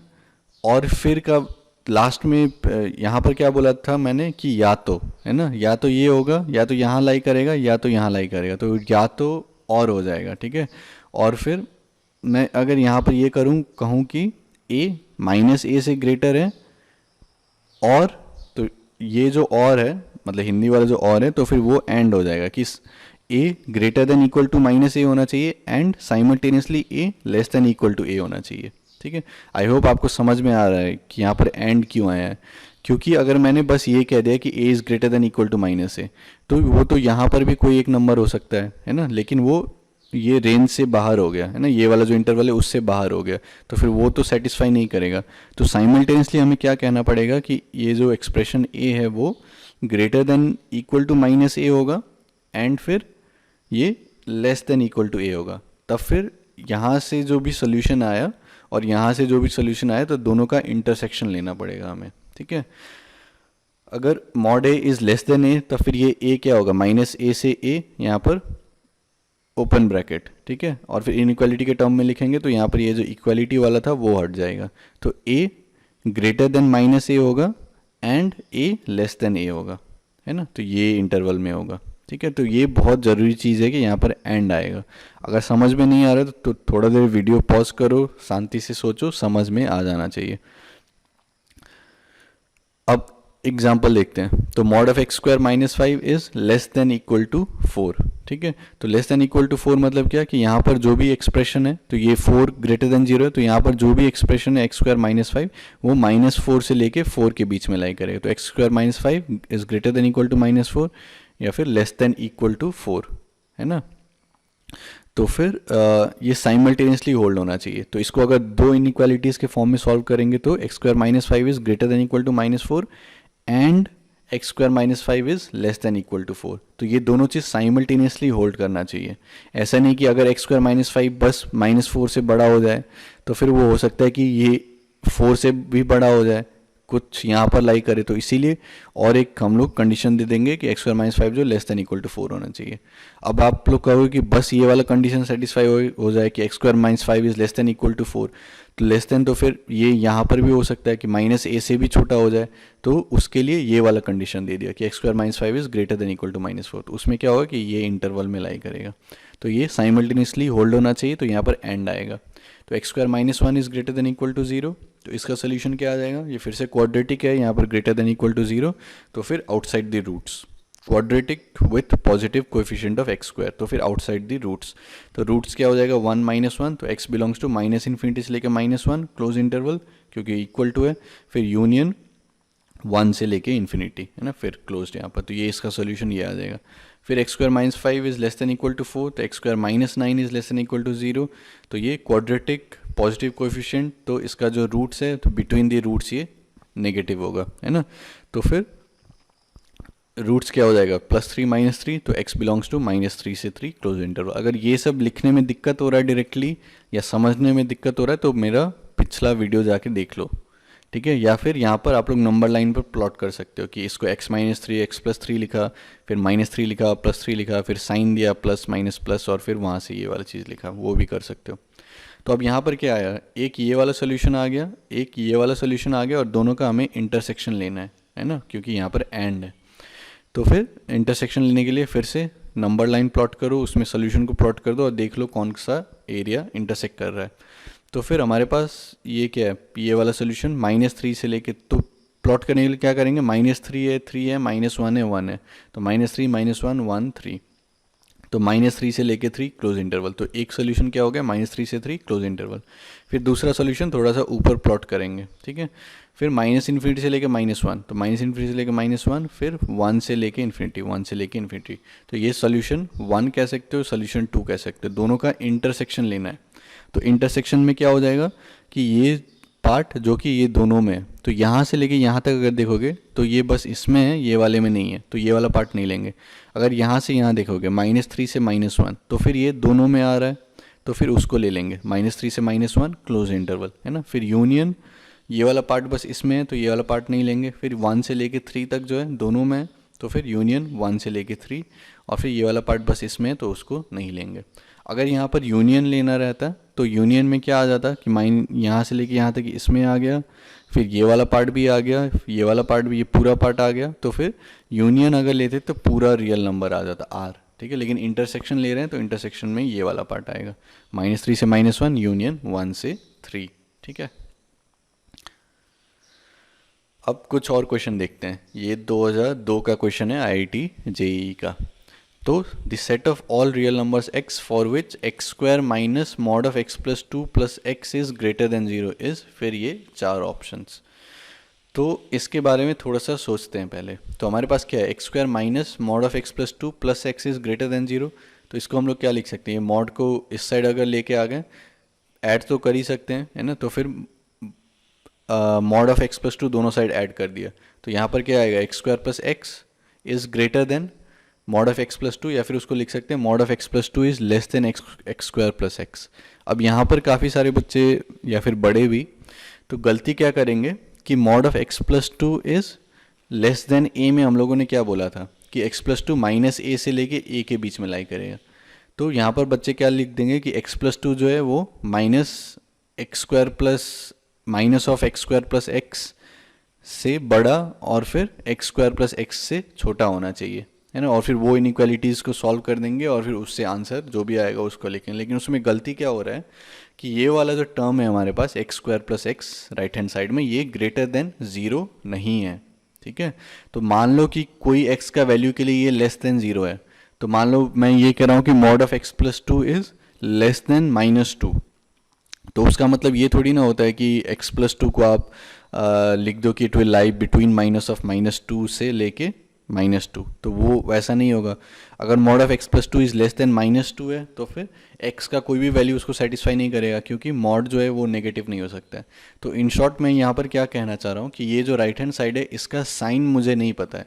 और फिर का लास्ट में यहाँ पर क्या बोला था मैंने कि या तो है ना, या तो ये होगा, या तो यहाँ लाई करेगा, या तो यहाँ लाई करेगा, तो या तो और हो जाएगा। ठीक है, और फिर मैं अगर यहाँ पर ये कहूँ कि a माइनस a से ग्रेटर है, और तो ये जो और है मतलब हिंदी वाला जो और है, तो फिर वो एंड हो जाएगा कि a greater than equal to minus a होना चाहिए and simultaneously a less than equal to a होना चाहिए। ठीक है, आई होप आपको समझ में आ रहा है कि यहाँ पर एंड क्यों आया है, क्योंकि अगर मैंने बस ये कह दिया कि a is greater than equal to minus a, तो वो तो यहाँ पर भी कोई एक नंबर हो सकता है ना, लेकिन वो ये रेंज से बाहर हो गया है ना, ये वाला जो इंटरवल है उससे बाहर हो गया, तो फिर वो तो सेटिस्फाई नहीं करेगा। तो साइमल्टेनियसली हमें क्या कहना पड़ेगा कि ये जो एक्सप्रेशन a है वो greater than equal to minus a होगा एंड फिर ये less than equal to a होगा। तब फिर यहाँ से जो भी सोल्यूशन आया और यहाँ से जो भी सोल्यूशन आया, तो दोनों का इंटरसेक्शन लेना पड़ेगा हमें। ठीक है, अगर mod a is less than a, तब फिर ये a क्या होगा, माइनस a से a यहाँ पर ओपन ब्रैकेट। ठीक है, और फिर इनइक्वालिटी के टर्म में लिखेंगे तो यहाँ पर ये जो इक्वालिटी वाला था वो हट जाएगा, तो a greater then minus a होगा and a less than a होगा, है ना, तो ये इंटरवल में होगा। ठीक है, तो ये बहुत ज़रूरी चीज़ है कि यहाँ पर एंड आएगा। अगर समझ में नहीं आ रहा तो थोड़ा देर वीडियो पॉज करो, शांति से सोचो, समझ में आ जाना चाहिए। अब एग्जाम्पल देखते हैं, तो mod of x square minus five is less than equal to four. ठीक है, तो less than equal to four मतलब क्या कि यहाँ पर जो भी एक्सप्रेशन है, तो ये फोर ग्रेटर देन जीरो है, तो यहाँ पर जो भी एक्सप्रेशन है एक्स स्क्वायर माइनस फाइव वो माइनस फोर से लेके फोर के बीच में लाई करेगा। तो x square minus five is greater than equal to minus four या फिर less than equal to four, है ना। तो फिर ये साइमल्टेनियसली होल्ड होना चाहिए। तो इसको अगर दो इनइक्वालिटीज़ के फॉर्म में सॉल्व करेंगे तो x square minus five is greater than equal to minus four and x square minus five is less than equal to four. तो ये दोनों चीज़ साइमल्टेनियसली होल्ड करना चाहिए। ऐसा नहीं कि अगर एक्स स्क्वायर माइनस फाइव बस माइनस फोर से बड़ा हो जाए तो फिर वो हो सकता है कि ये फोर से भी बड़ा हो जाए, कुछ यहाँ पर लाई करे, तो इसीलिए और एक हम लोग कंडीशन दे देंगे कि एक्स स्क्वायर माइनस फाइव जो less than equal to four होना चाहिए। अब आप लोग कहोगे कि बस ये वाला कंडीशन सेटिस्फाई हो जाए कि x square minus five is less than equal to four, तो लेस देन तो फिर ये यहाँ पर भी हो सकता है कि माइनस ए से भी छोटा हो जाए, तो उसके लिए ये वाला कंडीशन दे दिया कि x square minus five is greater than equal to minus four. तो उसमें क्या होगा कि ये इंटरवल में लाई करेगा, तो ये साइमल्टेनियसली होल्ड होना चाहिए, तो यहाँ पर एंड आएगा। तो x square minus one is greater than equal to zero, तो इसका सोल्यूशन क्या आ जाएगा, ये फिर से क्वाड्रेटिक है, यहाँ पर greater than equal to zero, तो फिर outside the roots, quadratic with positive coefficient of x square, तो फिर आउटसाइड द रूट्स। तो रूट्स क्या हो जाएगा, वन माइनस वन, तो x belongs to minus infinity से लेकर माइनस वन, क्लोज इंटरवल क्योंकि इक्वल टू है, फिर यूनियन वन से लेके इन्फिनिटी, है ना, फिर क्लोज्ड यहाँ पर। तो ये इसका सोल्यूशन ये आ जाएगा। फिर x square minus five is less than equal to four, तो x square minus nine is less than equal to zero, तो ये क्वाड्रेटिक पॉजिटिव कोएफिशिएंट, तो इसका जो रूट्स है तो बिटवीन द रूट्स ये नेगेटिव होगा, है ना। तो फिर रूट्स क्या हो जाएगा, प्लस थ्री माइनस थ्री, तो x belongs to minus three से थ्री, क्लोज इंटरवल। अगर ये सब लिखने में दिक्कत हो रहा है डायरेक्टली या समझने में दिक्कत हो रहा है तो मेरा पिछला वीडियो जाके देख लो, ठीक है। या फिर यहाँ पर आप लोग नंबर लाइन पर प्लॉट कर सकते हो कि इसको x minus three, x plus three लिखा, फिर माइनस थ्री लिखा, प्लस थ्री लिखा, फिर साइन दिया प्लस माइनस प्लस, और फिर वहाँ से ये वाला चीज़ लिखा, वो भी कर सकते हो। तो अब यहाँ पर क्या आया, एक ये वाला सोल्यूशन आ गया, एक ये वाला सोल्यूशन आ गया, और दोनों का हमें इंटरसेक्शन लेना है ना, क्योंकि यहाँ पर एंड है। तो फिर इंटरसेक्शन लेने के लिए फिर से नंबर लाइन प्लॉट करो, उसमें सोल्यूशन को प्लॉट कर दो और देख लो कौन सा एरिया इंटरसेक्ट कर रहा है। तो फिर हमारे पास ये क्या है, ये वाला सोल्यूशन -3 से लेके, तो प्लॉट करने के लिए क्या करेंगे, -3 है, 3 है, -1 है, 1 है, तो -3 -1 1 3, तो -3 से लेके 3 क्लोज इंटरवल। तो एक सोल्यूशन क्या हो गया, -3 से 3 क्लोज इंटरवल। फिर दूसरा सोल्यूशन थोड़ा सा ऊपर प्लॉट करेंगे, ठीक है। फिर -∞ से लेके -1, तो -∞ से लेके -1, फिर 1 से लेके इन्फिनिटी, 1 से लेके इन्फिनिटी। तो ये सोल्यूशन 1 कह सकते हो, सोल्यूशन 2 कह सकते हो, दोनों का इंटरसेक्शन लेना है। तो इंटरसेक्शन में क्या हो जाएगा कि ये पार्ट जो कि ये दोनों में है, तो यहाँ से लेके यहाँ तक अगर देखोगे तो ये बस इसमें है, ये वाले में नहीं है, तो ये वाला पार्ट नहीं लेंगे। अगर यहाँ से यहाँ देखोगे -3 से -1, तो फिर ये दोनों में आ रहा है, तो फिर उसको ले लेंगे, -3 से -1 क्लोज इंटरवल, है ना। फिर यूनियन, ये वाला पार्ट बस इसमें है, तो ये वाला पार्ट नहीं लेंगे। फिर 1 से लेके 3 तक जो है दोनों में है, तो फिर यूनियन 1 से लेके 3, और फिर ये वाला पार्ट बस इसमें है, तो उसको नहीं लेंगे। अगर यहाँ पर यूनियन लेना रहता तो यूनियन में क्या आ जाता कि यहाँ से लेके यहाँ तक इसमें आ गया, फिर ये वाला पार्ट भी आ गया, ये वाला पार्ट भी, ये पूरा पार्ट आ गया, तो फिर यूनियन अगर लेते तो पूरा रियल नंबर आ जाता आर, ठीक है। लेकिन इंटरसेक्शन ले रहे हैं तो इंटरसेक्शन में ये वाला पार्ट आएगा, -3 से -1 यूनियन 1 से 3, ठीक है। अब कुछ और क्वेश्चन देखते हैं। ये 2002 का क्वेश्चन है, IIT JEE का। तो the set of all real numbers x for which x² minus mod of x plus 2 plus x is greater than 0 is, फिर ये 4 ऑप्शंस। तो इसके बारे में थोड़ा सा सोचते हैं पहले। तो हमारे पास क्या है, x² minus mod of x plus 2 plus x is greater than 0। तो इसको हम लोग क्या लिख सकते हैं, मॉड को इस साइड अगर लेके आ गए, ऐड तो कर ही सकते हैं, है ना। तो फिर मॉड ऑफ x प्लस 2 दोनों साइड ऐड कर दिया, तो यहाँ पर क्या आएगा, x² plus x is greater then mod of x plus 2, या फिर उसको लिख सकते हैं mod of x plus 2 is less then x² plus x। अब यहाँ पर काफ़ी सारे बच्चे या फिर बड़े भी तो गलती क्या करेंगे कि mod of x plus 2 is less than a में हम लोगों ने क्या बोला था कि x प्लस 2 -a से लेके a के बीच में लाई करेगा। तो यहाँ पर बच्चे क्या लिख देंगे कि x प्लस 2 जो है वो -x² plus minus of x² plus x से बड़ा और फिर x² प्लस x से छोटा होना चाहिए, है ना। और फिर वो इनइक्वालिटीज़ को सॉल्व कर देंगे और फिर उससे आंसर जो भी आएगा उसको लिखेंगे। लेकिन उसमें गलती क्या हो रहा है कि ये वाला जो टर्म है हमारे पास x² plus x right hand side में, ये ग्रेटर देन 0 नहीं है, ठीक है। तो मान लो कि कोई x का वैल्यू के लिए ये लेस देन 0 है, तो मान लो मैं ये कह रहा हूँ कि mod of x plus 2 is less then -2, तो उसका मतलब ये थोड़ी ना होता है कि x प्लस 2 को आप लिख दो कि इट विल लाई बिटवीन -2 से लेके -2, तो वो वैसा नहीं होगा। अगर mod of x plus 2 is less then -2 है तो फिर x का कोई भी वैल्यू उसको सेटिस्फाई नहीं करेगा, क्योंकि मॉड जो है वो नेगेटिव नहीं हो सकता है। तो इन शॉर्ट मैं यहाँ पर क्या कहना चाह रहा हूँ कि ये जो राइट हैंड साइड है इसका साइन मुझे नहीं पता है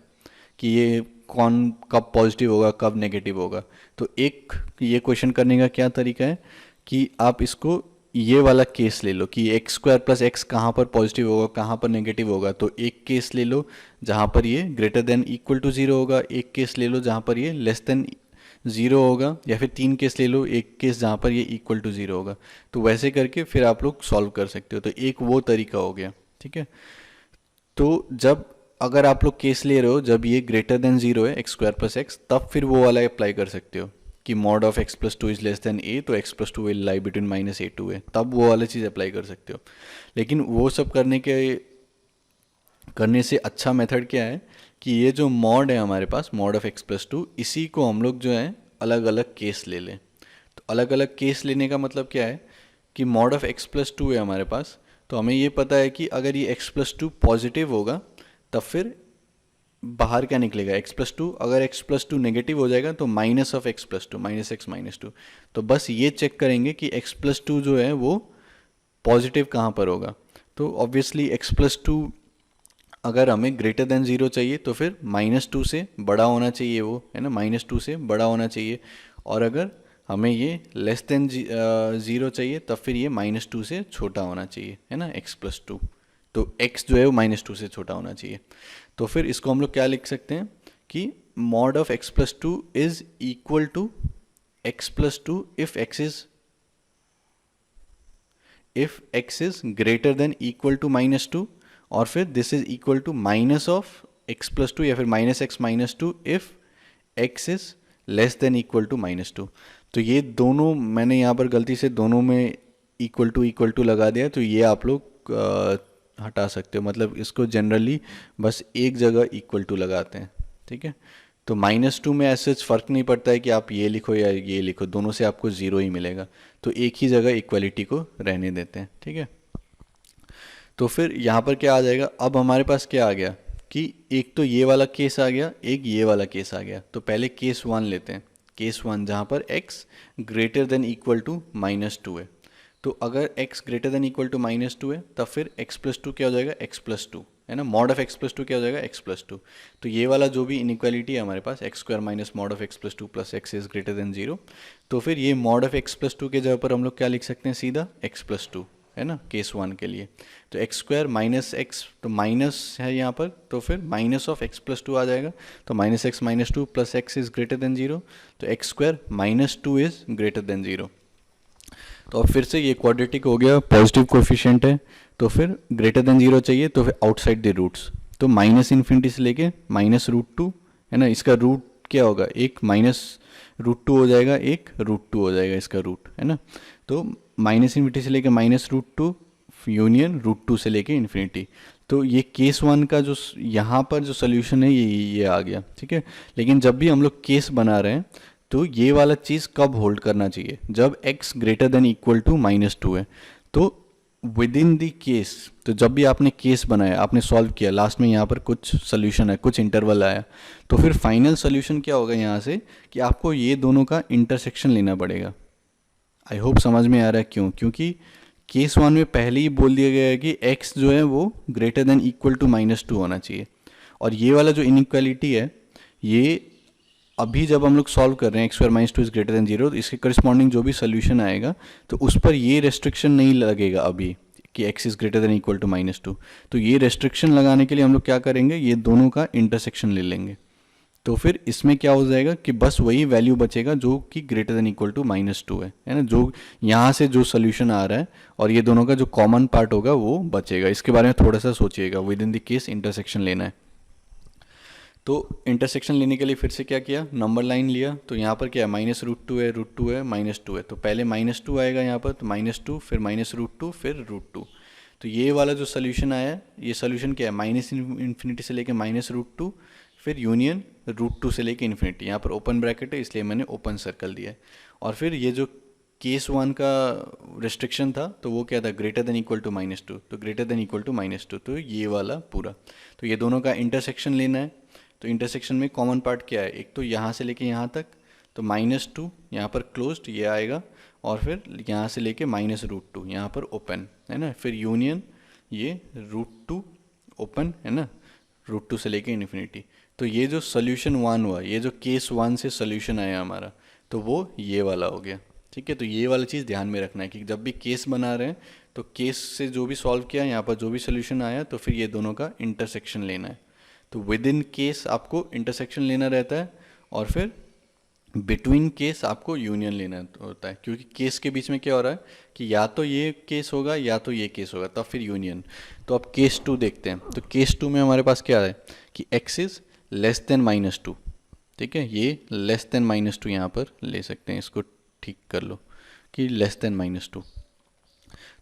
कि ये कौन कब पॉजिटिव होगा कब नेगेटिव होगा। तो एक ये क्वेश्चन करने का क्या तरीका है कि आप इसको ये वाला केस ले लो कि x² प्लस x कहाँ पर पॉजिटिव होगा कहाँ पर नेगेटिव होगा। तो एक केस ले लो जहाँ पर ये ग्रेटर देन इक्वल टू 0 होगा, एक केस ले लो जहाँ पर ये लेस देन 0 होगा, या फिर 3 केस ले लो, एक केस जहाँ पर ये इक्वल टू 0 होगा। तो वैसे करके फिर आप लोग सॉल्व कर सकते हो। तो एक वो तरीका हो गया, ठीक है। तो जब अगर आप लोग केस ले रहे हो जब ये ग्रेटर देन 0 है x² प्लस x, तब फिर वो वाला अप्लाई कर सकते हो कि mod of x plus 2 is less than a, तो x plus 2 will lie between -a to a, तब वो वाला चीज़ अप्लाई कर सकते हो। लेकिन वो सब करने से अच्छा मेथड क्या है कि ये जो मॉड है हमारे पास, मॉड ऑफ x प्लस 2, इसी को हम लोग जो है अलग अलग केस ले लें। तो अलग अलग केस लेने का मतलब क्या है कि मॉड ऑफ x प्लस 2 है हमारे पास, तो हमें ये पता है कि अगर ये x प्लस 2 पॉजिटिव होगा तब फिर बाहर क्या निकलेगा x प्लस 2, अगर x प्लस 2 नेगेटिव हो जाएगा तो minus of x plus 2, -x -2। तो बस ये चेक करेंगे कि x प्लस 2 जो है वो पॉजिटिव कहाँ पर होगा। तो ऑब्वियसली x प्लस 2 अगर हमें ग्रेटर देन 0 चाहिए तो फिर -2 से बड़ा होना चाहिए वो, है ना, -2 से बड़ा होना चाहिए। और अगर हमें ये लेस देन 0 चाहिए तब फिर ये -2 से छोटा होना चाहिए, है ना, x प्लस 2। तो x जो है वो -2 से छोटा होना चाहिए। तो फिर इसको हम लोग क्या लिख सकते हैं कि mod of x plus 2 is equal to x plus 2 if x is if x is greater than equal to -2, और फिर this is equal to minus of x plus two, या फिर -x-2 if x is less than equal to -2। तो ये दोनों मैंने यहाँ पर गलती से दोनों में इक्वल टू लगा दिया, तो ये आप लोग हटा सकते हो, मतलब इसको जनरली बस एक जगह इक्वल टू लगाते हैं, ठीक है। तो -2 में ऐसे फ़र्क नहीं पड़ता है कि आप ये लिखो या ये लिखो, दोनों से आपको ज़ीरो ही मिलेगा, तो एक ही जगह इक्वलिटी को रहने देते हैं, ठीक है। तो फिर यहाँ पर क्या आ जाएगा, अब हमारे पास क्या आ गया कि एक तो ये वाला केस आ गया, एक ये वाला केस आ गया। तो पहले केस 1 लेते हैं, केस 1 जहाँ पर x greater than equal to -2 है। तो अगर x greater than equal to -2 है, तब फिर x प्लस टू क्या हो जाएगा, x प्लस टू, है ना। Mod of x plus to क्या हो जाएगा, x प्लस टू। तो ये वाला जो भी इनइक्वालिटी है हमारे पास, X square minus mod of x plus two plus X is greater than 0, तो फिर ये mod of x plus two के जगह पर हम लोग क्या लिख सकते हैं, सीधा x प्लस टू, है ना, केस 1 के लिए। तो एक्स स्क्वायर माइनस एक्स, तो माइनस है यहाँ पर, तो फिर minus of x plus two आ जाएगा। तो -x-2 plus X is greater than 0, तो x square -2 is greater than 0। तो अब फिर से ये क्वाड्रेटिक हो गया, पॉजिटिव कोफिशिएंट है, तो फिर ग्रेटर देन 0 चाहिए, तो फिर आउटसाइड द रूट्स, तो -∞ से लेके -√2, है ना। इसका रूट क्या होगा, एक -√2 हो जाएगा, एक √2 हो जाएगा इसका रूट, है ना। तो -∞ से लेके -√2 यूनियन √2 से लेके इन्फिनिटी। तो ये केस 1 का जो यहाँ पर जो सोल्यूशन है ये आ गया, ठीक है। लेकिन जब भी हम लोग केस बना रहे हैं, तो ये वाला चीज़ कब होल्ड करना चाहिए, जब x greater than equal to -2 है। तो विद इन दी केस, तो जब भी आपने केस बनाया, आपने सॉल्व किया, लास्ट में यहाँ पर कुछ सोल्यूशन है, कुछ इंटरवल आया, तो फिर फाइनल सोल्यूशन क्या होगा यहाँ से, कि आपको ये दोनों का इंटरसेक्शन लेना पड़ेगा। आई होप समझ में आ रहा है क्यों, क्योंकि केस 1 में पहले ही बोल दिया गया है कि x जो है वो ग्रेटर देन इक्वल टू -2 होना चाहिए, और ये वाला जो इनइक्वालिटी है, ये अभी जब हम लोग सॉल्व कर रहे हैं x square -2 is greater than 0, तो इसके करस्पॉन्डिंग जो भी सोल्यूशन आएगा, तो उस पर ये रेस्ट्रिक्शन नहीं लगेगा अभी कि x is greater than equal to -2। तो ये रेस्ट्रिक्शन लगाने के लिए हम लोग क्या करेंगे, ये दोनों का इंटरसेक्शन ले लेंगे। तो फिर इसमें क्या हो जाएगा कि बस वही वैल्यू बचेगा जो कि ग्रेटर देन इक्वल टू -2 है ना, जो यहाँ से जो सोल्यूशन आ रहा है, और ये दोनों का जो कॉमन पार्ट होगा वो बचेगा। इसके बारे में थोड़ा सा सोचिएगा, with in the case intersection लेना है। तो इंटरसेक्शन लेने के लिए फिर से क्या किया, नंबर लाइन लिया। तो यहाँ पर क्या है, -√2 है, √2 है, -2 है, तो पहले -2 आएगा यहाँ पर, तो -2 फिर -√2 फिर √2। तो ये वाला जो सोल्यूशन आया है, ये सोल्यूशन क्या है, -∞ से लेके -√2 फिर यूनियन √2 से लेके इन्फिनिटी। यहाँ पर ओपन ब्रैकेट है इसलिए मैंने ओपन सर्कल दिया है। और फिर ये जो केस 1 का रेस्ट्रिक्शन था, तो वो क्या था, ग्रेटर देन इक्वल टू -2, तो ग्रेटर देन इक्वल टू -2, तो ये वाला पूरा। तो ये दोनों का इंटरसेक्शन लेना है। तो इंटरसेक्शन में कॉमन पार्ट क्या है, एक तो यहाँ से लेके यहाँ तक, तो -2 यहाँ पर क्लोज्ड ये आएगा, और फिर यहाँ से लेके -√2 यहाँ पर ओपन, है ना। फिर यूनियन ये √2 ओपन, है ना, √2 से लेके इन्फिनिटी। तो ये जो सोल्यूशन 1 हुआ, ये जो केस 1 से सोल्यूशन आया हमारा, तो वो ये वाला हो गया, ठीक है। तो ये वाला चीज़ ध्यान में रखना है कि जब भी केस बना रहे हैं, तो केस से जो भी सॉल्व किया, यहाँ पर जो भी सोल्यूशन आया, तो फिर ये दोनों का इंटरसेक्शन लेना है। तो विद इन केस आपको इंटरसेक्शन लेना रहता है, और फिर बिटवीन केस आपको यूनियन लेना होता है, क्योंकि केस के बीच में क्या हो रहा है कि या तो ये केस होगा या तो ये केस होगा, तब फिर यूनियन। तो अब केस 2 देखते हैं। तो केस 2 में हमारे पास क्या है कि x इज़ लेस देन -2, ठीक है। ये लेस देन -2 यहाँ पर ले सकते हैं, इसको ठीक कर लो कि लेस देन -2।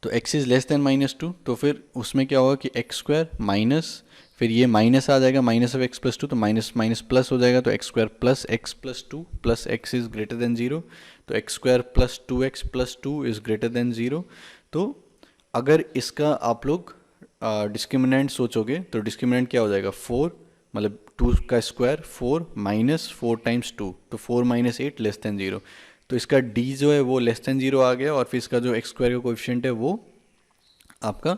तो x इज़ लेस देन -2, तो फिर उसमें क्या होगा कि एक्स स्क्वायर माइनस, फिर ये माइनस आ जाएगा, माइनस ऑफ x प्लस 2, तो माइनस माइनस प्लस हो जाएगा, तो x square plus x plus 2 plus x is greater than 0, तो x square plus 2x plus 2 is greater than 0। तो अगर इसका आप लोग डिस्क्रिमिनेंट सोचोगे, तो डिस्क्रिमिनेंट क्या हो जाएगा, 4, मतलब 2 का स्क्वायर 4 माइनस 4 टाइम्स 2, तो 4 माइनस 8 लेस देन 0। तो इसका d जो है वो लेस देन 0 आ गया, और फिर इसका जो एक्स स्क्वायर का कोएफिशिएंट है वो आपका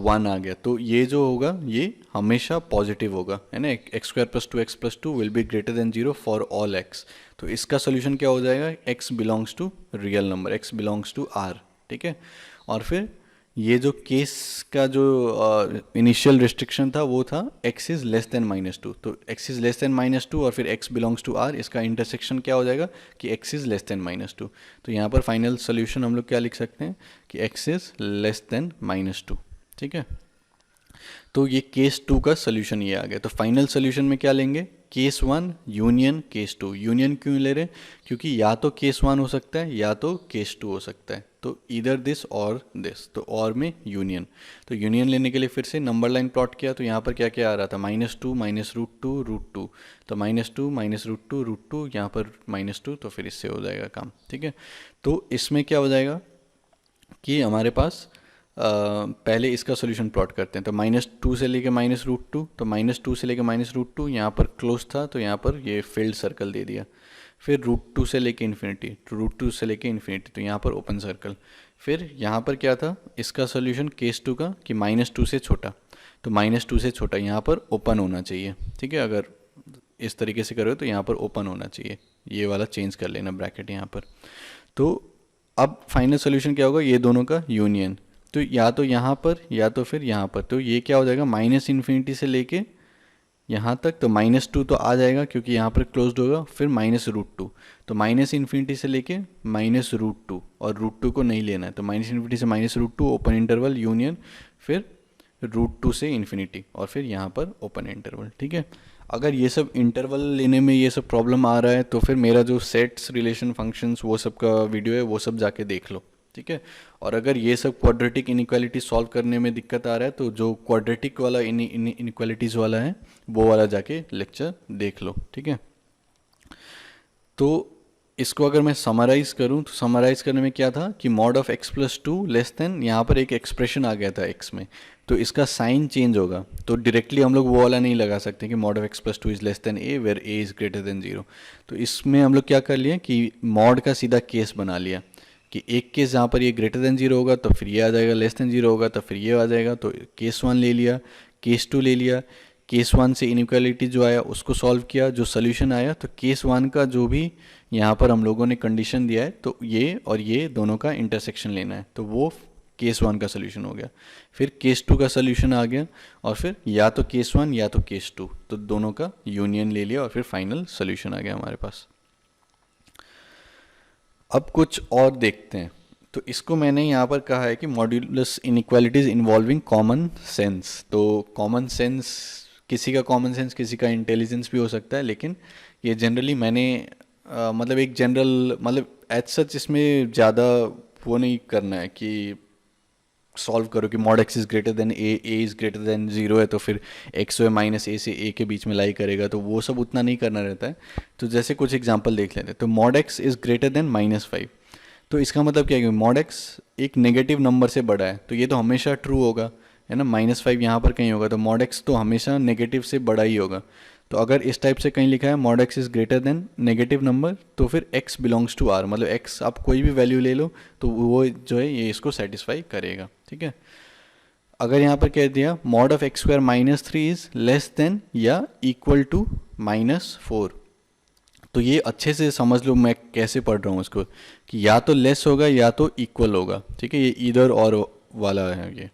1 आ गया। तो ये जो होगा ये हमेशा पॉजिटिव होगा, है ना। X square plus 2x plus 2 will be greater than 0 for all x। तो इसका सोल्यूशन क्या हो जाएगा, x belongs to real number, x belongs to r, ठीक है। और फिर ये जो केस का जो इनिशियल रिस्ट्रिक्शन था वो था x इज़ लेस देन -2, तो x इज़ लेस देन -2 और फिर x बिलोंग्स टू r, इसका इंटरसेक्शन क्या हो जाएगा कि x इज़ लेस देन -2। तो यहाँ पर फाइनल सोल्यूशन हम लोग क्या लिख सकते हैं कि x इज़ लेस देन -2। ठीक है, तो ये केस 2 का सोल्यूशन ये आ गया। तो फाइनल सोल्यूशन में क्या लेंगे, केस 1 यूनियन केस 2। यूनियन क्यों ले रहे, क्योंकि या तो केस 1 हो सकता है या तो केस 2 हो सकता है, तो इधर दिस और दिस, तो और में यूनियन। तो यूनियन लेने के लिए फिर से नंबर लाइन प्लॉट किया, तो यहाँ पर क्या क्या आ रहा था, -2 -√2√2, तो -2 -√2√2, यहाँ पर -2, तो फिर इससे हो जाएगा काम। ठीक है, तो इसमें क्या हो जाएगा कि हमारे पास पहले इसका सोल्यूशन प्लॉट करते हैं। तो -2 से लेके -√2, तो -2 से लेके -√2 यहाँ पर क्लोज था, तो यहाँ पर ये फिल्ड सर्कल दे दिया। फिर √2 से लेके इन्फिनिटी, तो √2 से लेके इन्फिनिटी, तो यहाँ पर ओपन सर्कल। फिर यहाँ पर क्या था इसका सोल्यूशन केस 2 का कि -2 से छोटा, तो -2 से छोटा यहाँ पर ओपन होना चाहिए। ठीक है, अगर इस तरीके से करो तो यहाँ पर ओपन होना चाहिए, ये वाला चेंज कर लेना ब्रैकेट यहाँ पर। तो अब फाइनल सोल्यूशन क्या होगा, ये दोनों का यूनियन, तो या तो यहाँ पर या तो फिर यहाँ पर, तो ये क्या हो जाएगा -इन्फिनिटी से लेके यहाँ तक, तो -2 तो आ जाएगा क्योंकि यहाँ पर क्लोज्ड होगा। फिर -√2, तो इन्फिनिटी से लेके -√2, और √2 को नहीं लेना है, तो इन्फिनिटी से -√2 ओपन इंटरवल यूनियन, फिर √2 से इन्फिनिटी, और फिर यहाँ पर ओपन इंटरवल। ठीक है, अगर ये सब इंटरवल लेने में ये सब प्रॉब्लम आ रहा है तो फिर मेरा जो सेट्स रिलेशन फंक्शंस वो सब का वीडियो है वो सब जाके देख लो। ठीक है, और अगर ये सब क्वाड्रेटिक इनइक्वालिटी सॉल्व करने में दिक्कत आ रहा है तो जो क्वाड्रेटिक वाला इनइक्वालिटीज़ वाला है वो वाला जाके लेक्चर देख लो। ठीक है, तो इसको अगर मैं समराइज करूं तो समराइज करने में क्या था कि mod of x plus 2 less than, यहाँ पर एक एक्सप्रेशन आ गया था x में, तो इसका साइन चेंज होगा, तो डायरेक्टली हम लोग वो वाला नहीं लगा सकते कि mod of x plus 2 is less than a where a is greater than 0। तो इसमें हम लोग क्या कर लिए कि मॉड का सीधा केस बना लिया कि एक केस जहाँ पर ये ग्रेटर देन 0 होगा तो फिर ये आ जाएगा, लेस देन 0 होगा तो फिर ये आ जाएगा, तो केस 1 ले लिया, केस 2 ले लिया, केस 1 से इनइक्वालिटी जो आया उसको सॉल्व किया, जो सोल्यूशन आया तो केस 1 का जो भी यहाँ पर हम लोगों ने कंडीशन दिया है तो ये और ये दोनों का इंटरसेक्शन लेना है, तो वो केस 1 का सोल्यूशन हो गया। फिर केस 2 का सोल्यूशन आ गया, और फिर या तो केस 1 या तो केस 2, तो दोनों का यूनियन ले लिया और फिर फाइनल सोल्यूशन आ गया हमारे पास। अब कुछ और देखते हैं, तो इसको मैंने यहाँ पर कहा है कि modulus inequalities involving common sense. तो कॉमन सेंस, किसी का कॉमन सेंस किसी का इंटेलिजेंस भी हो सकता है, लेकिन ये जनरली मैंने मतलब एक जनरल मतलब एज सच इसमें ज़्यादा वो नहीं करना है कि सॉल्व करो कि mod X is greater then A is greater than 0 है तो फिर एक्स जो है -a से a के बीच में लाई करेगा, तो वो सब उतना नहीं करना रहता है। तो जैसे कुछ एग्जांपल देख लेते हैं, तो mod X is greater then -5, तो इसका मतलब क्या है कि मॉड एक्स एक नेगेटिव नंबर से बड़ा है, तो ये तो हमेशा ट्रू होगा, है ना, -5 यहाँ पर कहीं होगा, तो मॉड एक्स तो हमेशा नेगेटिव से बड़ा ही होगा। तो अगर इस टाइप से कहीं लिखा है mod X is greater then negative number, तो फिर x बिलोंग्स टू r, मतलब x आप कोई भी वैल्यू ले लो तो वो जो है ये इसको सेटिस्फाई करेगा। ठीक है, अगर यहाँ पर कह दिया mod of x square -3 is less then या इक्वल टू -4, तो ये अच्छे से समझ लो मैं कैसे पढ़ रहा हूँ इसको, कि या तो लेस होगा या तो इक्वल होगा। ठीक है, ये इधर और वाला है ये,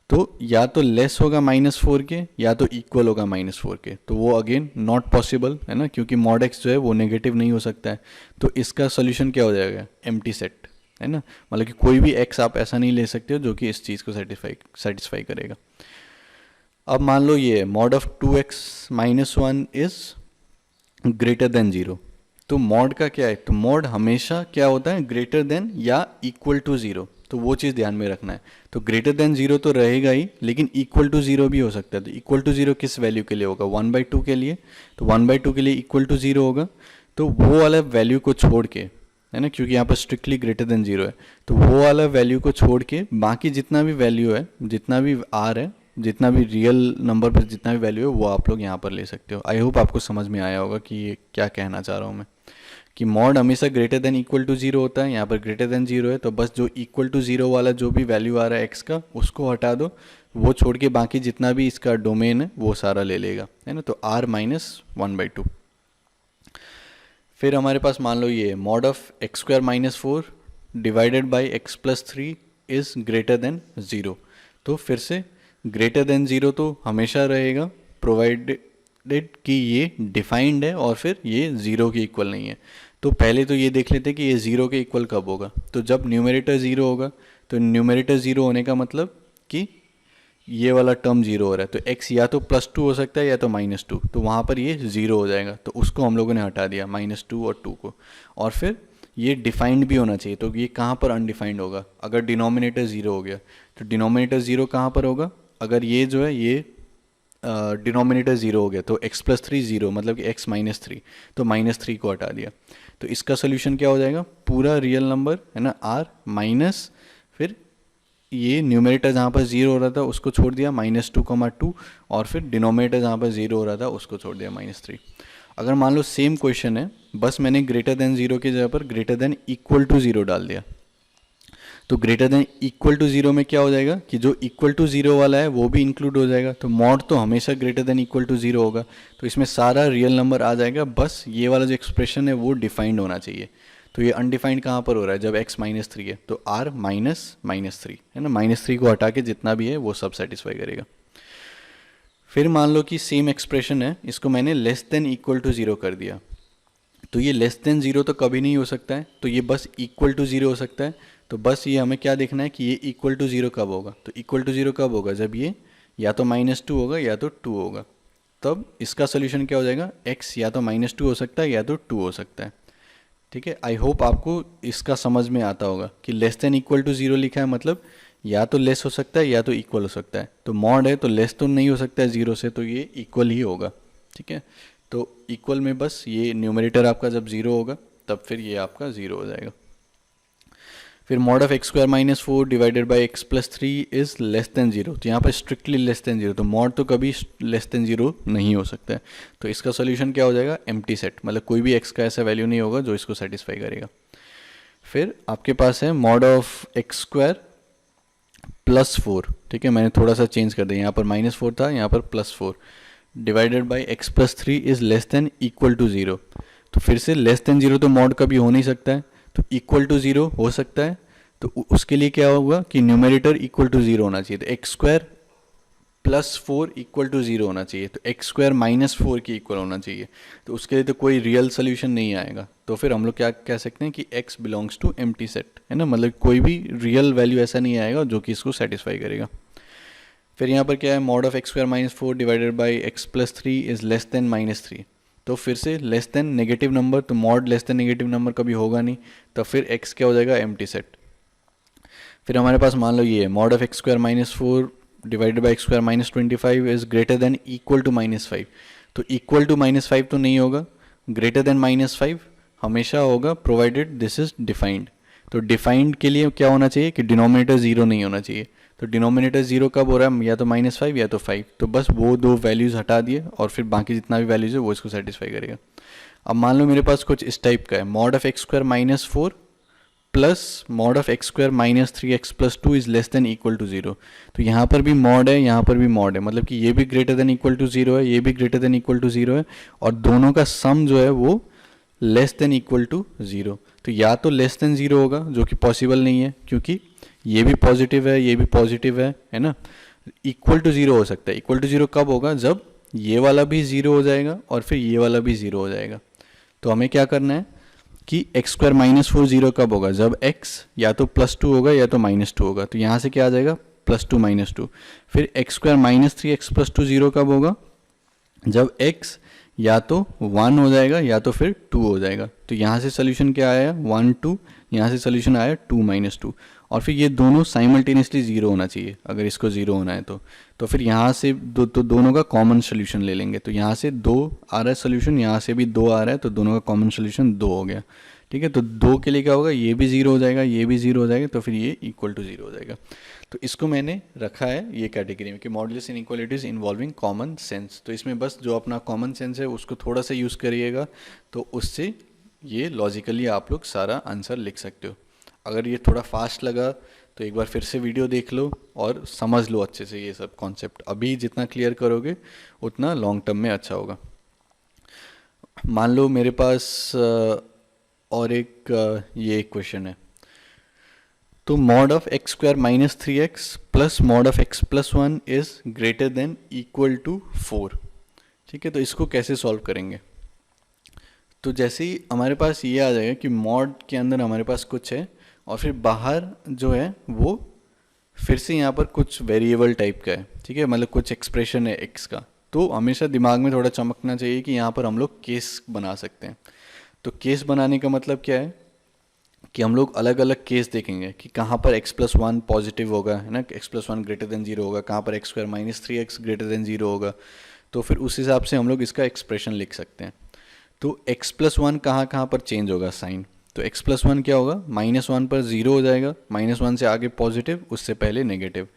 तो या तो लेस होगा -4 के या तो इक्वल होगा -4 के, तो वो अगेन नॉट पॉसिबल है ना, क्योंकि मॉड एक्स जो है वो नेगेटिव नहीं हो सकता है। तो इसका सोल्यूशन क्या हो जाएगा, एम्प्टी सेट, है ना, मतलब कि कोई भी एक्स आप ऐसा नहीं ले सकते हो जो कि इस चीज़ को सेटिस्फाई करेगा। अब मान लो ये mod of 2x - 1 is greater than 0, तो मॉड का क्या है, तो मॉड हमेशा क्या होता है, ग्रेटर देन या इक्वल टू 0, तो वो चीज़ ध्यान में रखना है। तो ग्रेटर देन 0 तो रहेगा ही, लेकिन इक्वल टू 0 भी हो सकता है। तो इक्वल टू 0 किस वैल्यू के लिए होगा, 1/2 के लिए, तो 1/2 के लिए इक्वल टू 0 होगा, तो वो वाला वैल्यू को छोड़ के, है ना, क्योंकि यहाँ पर स्ट्रिक्टली ग्रेटर देन 0 है, तो वो वाला वैल्यू को छोड़ के बाकी जितना भी वैल्यू है, जितना भी आर है, जितना भी रियल नंबर पर जितना भी वैल्यू है वो आप लोग यहाँ पर ले सकते हो। आई होप आपको समझ में आया होगा कि ये क्या कहना चाह रहा हूँ मैं, कि मॉड हमेशा ग्रेटर देन इक्वल टू 0 होता है, यहाँ पर ग्रेटर देन 0 है, तो बस जो इक्वल टू 0 वाला जो भी वैल्यू आ रहा है x का उसको हटा दो, वो छोड़ के बाकी जितना भी इसका डोमेन है वो सारा ले लेगा, है ना, तो r - 1/2। फिर हमारे पास मान लो ये mod of x² - 4 divided by x + 3 is greater then zero. तो फिर से ग्रेटर देन ज़ीरो तो हमेशा रहेगा प्रोवाइडेड कि ये डिफाइंड है और फिर ये ज़ीरो के इक्वल नहीं है। तो पहले तो ये देख लेते हैं कि ये ज़ीरो के इक्वल कब होगा। तो जब न्यूमरेटर ज़ीरो होगा, तो न्यूमरेटर ज़ीरो होने का मतलब कि ये वाला टर्म जीरो हो रहा है, तो x या तो +2 हो सकता है या तो -2, तो वहाँ पर ये ज़ीरो हो जाएगा। तो उसको हम लोगों ने हटा दिया, -2 और 2 को। और फिर ये डिफाइंड भी होना चाहिए, तो ये कहाँ पर अनडिफाइंड होगा? अगर डिनोमिनेटर ज़ीरो हो गया तो डिनोमिनेटर ज़ीरो कहाँ पर होगा? अगर ये जो है ये डिनोमिनेटर ज़ीरो हो गया तो x+3 ज़ीरो, मतलब कि x-3, तो -3 को हटा दिया। तो इसका सोल्यूशन क्या हो जाएगा? पूरा रियल नंबर है ना r माइनस, फिर ये न्यूमरेटर जहाँ पर ज़ीरो हो रहा था उसको छोड़ दिया -2, और फिर डिनोमिनेटर जहाँ पर ज़ीरो हो रहा था उसको छोड़ दिया -3। अगर मान लो सेम क्वेश्चन है, बस मैंने ग्रेटर देन ज़ीरो की जगह पर greater than equal to zero डाल दिया, तो greater than equal to zero में क्या हो जाएगा कि जो इक्वल टू ज़ीरो वाला है वो भी इंक्लूड हो जाएगा। तो मॉड तो हमेशा greater than equal to zero होगा, तो इसमें सारा रियल नंबर आ जाएगा, बस ये वाला जो एक्सप्रेशन है वो डिफाइंड होना चाहिए। तो ये अनडिफाइंड कहाँ पर हो रहा है? जब x -3 है, तो r -3 है ना, -3 को हटा के जितना भी है वो सब सेटिस्फाई करेगा। फिर मान लो कि सेम एक्सप्रेशन है, इसको मैंने less than equal to zero कर दिया, तो ये लेस देन ज़ीरो तो कभी नहीं हो सकता है, तो ये बस इक्वल टू ज़ीरो हो सकता है। तो बस ये हमें क्या देखना है कि ये इक्वल टू ज़ीरो कब होगा? तो इक्वल टू ज़ीरो कब होगा? जब ये या तो -2 होगा या तो 2 होगा। तब इसका सोल्यूशन क्या हो जाएगा? x या तो -2 हो सकता है या तो 2 हो सकता है। ठीक है, आई होप आपको इसका समझ में आता होगा कि less than equal to zero लिखा है मतलब या तो लेस हो सकता है या तो इक्वल हो सकता है। तो मॉड है तो लेस तो नहीं हो सकता है ज़ीरो से, तो ये इक्वल ही होगा। ठीक है, तो इक्वल में बस ये न्यूमरेटर आपका जब ज़ीरो होगा तब फिर ये आपका ज़ीरो हो जाएगा। फिर mod of x² -4 divided by x+3 is less than zero, तो यहाँ पर स्ट्रिक्टली लेस देन ज़ीरो, तो मॉड तो कभी लेस देन ज़ीरो नहीं हो सकता है। तो इसका सोल्यूशन क्या हो जाएगा? एम्प्टी सेट, मतलब कोई भी x का ऐसा वैल्यू नहीं होगा जो इसको सेटिस्फाई करेगा। फिर आपके पास है मॉड ऑफ x² +4, ठीक है, मैंने थोड़ा सा चेंज कर दिया, यहाँ पर -4 था, यहाँ पर +4 divided by x+3 is less than equal to zero. तो फिर से लेस देन ज़ीरो तो मॉड कभी हो नहीं सकता है, तो इक्वल टू ज़ीरो हो सकता है। तो उसके लिए क्या होगा कि न्यूमरेटर इक्वल टू ज़ीरो होना चाहिए, तो x² +4 इक्वल टू ज़ीरो होना चाहिए, तो x² -4 के इक्वल होना चाहिए। तो उसके लिए तो कोई रियल सोल्यूशन नहीं आएगा, तो फिर हम लोग क्या कह सकते हैं कि x belongs to empty set, है ना, मतलब कोई भी रियल वैल्यू ऐसा नहीं आएगा जो कि इसको सेटिस्फाई करेगा। फिर यहाँ पर क्या है? Mod of x² -4 divided by x+3 is less than -3, तो फिर से लेस देन नेगेटिव नंबर, तो mod less than negative number कभी होगा नहीं, तो फिर x क्या हो जाएगा? Empty set. फिर हमारे पास मान लो ये है mod of x² -4 divided by x² -25 is greater than equal to -5, तो इक्वल टू -5 तो नहीं होगा, ग्रेटर देन -5 हमेशा होगा प्रोवाइडेड दिस इज डिफाइंड। तो डिफाइंड के लिए क्या होना चाहिए कि डिनोमिनेटर ज़ीरो नहीं होना चाहिए, तो डिनोमिनेटर ज़ीरो कब हो रहा है? या तो -5 या तो 5, तो बस वो दो वैल्यूज़ हटा दिए और फिर बाकी जितना भी वैल्यूज़ है वो इसको सेटिस्फाई करेगा। अब मान लो मेरे पास कुछ इस टाइप का है, mod of x² -4 plus mod of x² -3x+2 is less than equal to zero. तो यहाँ पर भी मॉड है, यहाँ पर भी मॉड है, मतलब कि ये भी greater than equal to zero है, ये भी greater than equal to zero है, और दोनों का सम जो है वो less than equal to zero. तो या तो लेस देन ज़ीरो होगा जो कि पॉसिबल नहीं है, क्योंकि ये भी पॉजिटिव है, ये भी पॉजिटिव है ना। इक्वल टू ज़ीरो हो सकता है, इक्वल टू ज़ीरो कब होगा? जब ये वाला भी ज़ीरो हो जाएगा और फिर ये वाला भी ज़ीरो हो जाएगा। तो हमें क्या करना है कि x² -4 ज़ीरो कब होगा? जब x या तो +2 होगा या तो -2 होगा, तो यहाँ से क्या आ जाएगा? +2 -2। फिर x² -3x+2 ज़ीरो कब होगा? जब x या तो 1 हो जाएगा या तो फिर 2 हो जाएगा। तो यहाँ से सोल्यूशन क्या आया? 1 2, यहाँ से सोल्यूशन आया 2 -2, और फिर ये दोनों साइमल्टेनियसली ज़ीरो होना चाहिए अगर इसको ज़ीरो होना है तो फिर यहाँ से तो दोनों का कॉमन सोल्यूशन ले लेंगे, तो यहाँ से 2 आ रहा है सोल्यूशन, यहाँ से भी 2 आ रहा है, तो दोनों का कॉमन सोल्यूशन 2 हो गया। ठीक है, तो 2 के लिए क्या होगा? ये भी ज़ीरो हो जाएगा, ये भी ज़ीरो हो जाएगा, तो फिर ये इक्वल टू ज़ीरो हो जाएगा। तो इसको मैंने रखा है ये कैटेगरी में कि modulus inequalities involving common sense. तो इसमें बस जो अपना कॉमन सेंस है उसको थोड़ा सा यूज़ करिएगा, तो उससे ये लॉजिकली आप लोग सारा आंसर लिख सकते हो। अगर ये थोड़ा फास्ट लगा तो एक बार फिर से वीडियो देख लो और समझ लो अच्छे से ये सब कॉन्सेप्ट। अभी जितना क्लियर करोगे उतना लॉन्ग टर्म में अच्छा होगा। मान लो मेरे पास और एक ये क्वेश्चन है, तो mod of x square minus three x plus mod of x plus one is greater than equal to four. ठीक है, तो इसको कैसे सॉल्व करेंगे? तो जैसे ही हमारे पास ये आ जाएगा कि मॉड के अंदर हमारे पास कुछ है और फिर बाहर जो है वो फिर से यहाँ पर कुछ वेरिएबल टाइप का है, ठीक है, मतलब कुछ एक्सप्रेशन है एक्स का, तो हमेशा दिमाग में थोड़ा चमकना चाहिए कि यहाँ पर हम लोग केस बना सकते हैं। तो केस बनाने का मतलब क्या है कि हम लोग अलग अलग केस देखेंगे कि कहाँ पर x प्लस वन पॉजिटिव होगा, है ना, x plus one greater than zero होगा, कहाँ पर x square minus three x greater than zero होगा। तो फिर उस हिसाब से हम लोग इसका एक्सप्रेशन लिख सकते हैं। तो x प्लस वन कहाँ कहाँ पर चेंज होगा साइन, तो x प्लस वन क्या होगा, माइनस वन पर जीरो हो जाएगा, माइनस वन से आगे पॉजिटिव, उससे पहले नेगेटिव।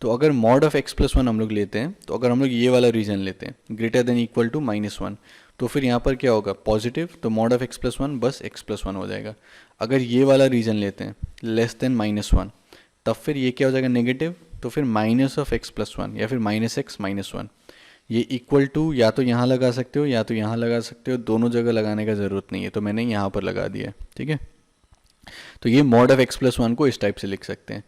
तो अगर mod of x plus one हम लोग लेते हैं, तो अगर हम लोग ये वाला रीजन लेते हैं greater than equal to minus one, तो फिर यहाँ पर क्या होगा, पॉजिटिव, तो mod of x plus one बस x प्लस वन हो जाएगा। अगर ये वाला रीजन लेते हैं लेस देन माइनस वन, तब फिर ये क्या हो जाएगा, नेगेटिव, तो फिर minus of x plus one या फिर माइनस एक्स माइनस वन। ये इक्वल टू या तो यहाँ लगा सकते हो या तो यहाँ लगा सकते हो, दोनों जगह लगाने का ज़रूरत नहीं है, तो मैंने यहाँ पर लगा दिया है। ठीक है, तो ये mod of x plus one को इस टाइप से लिख सकते हैं।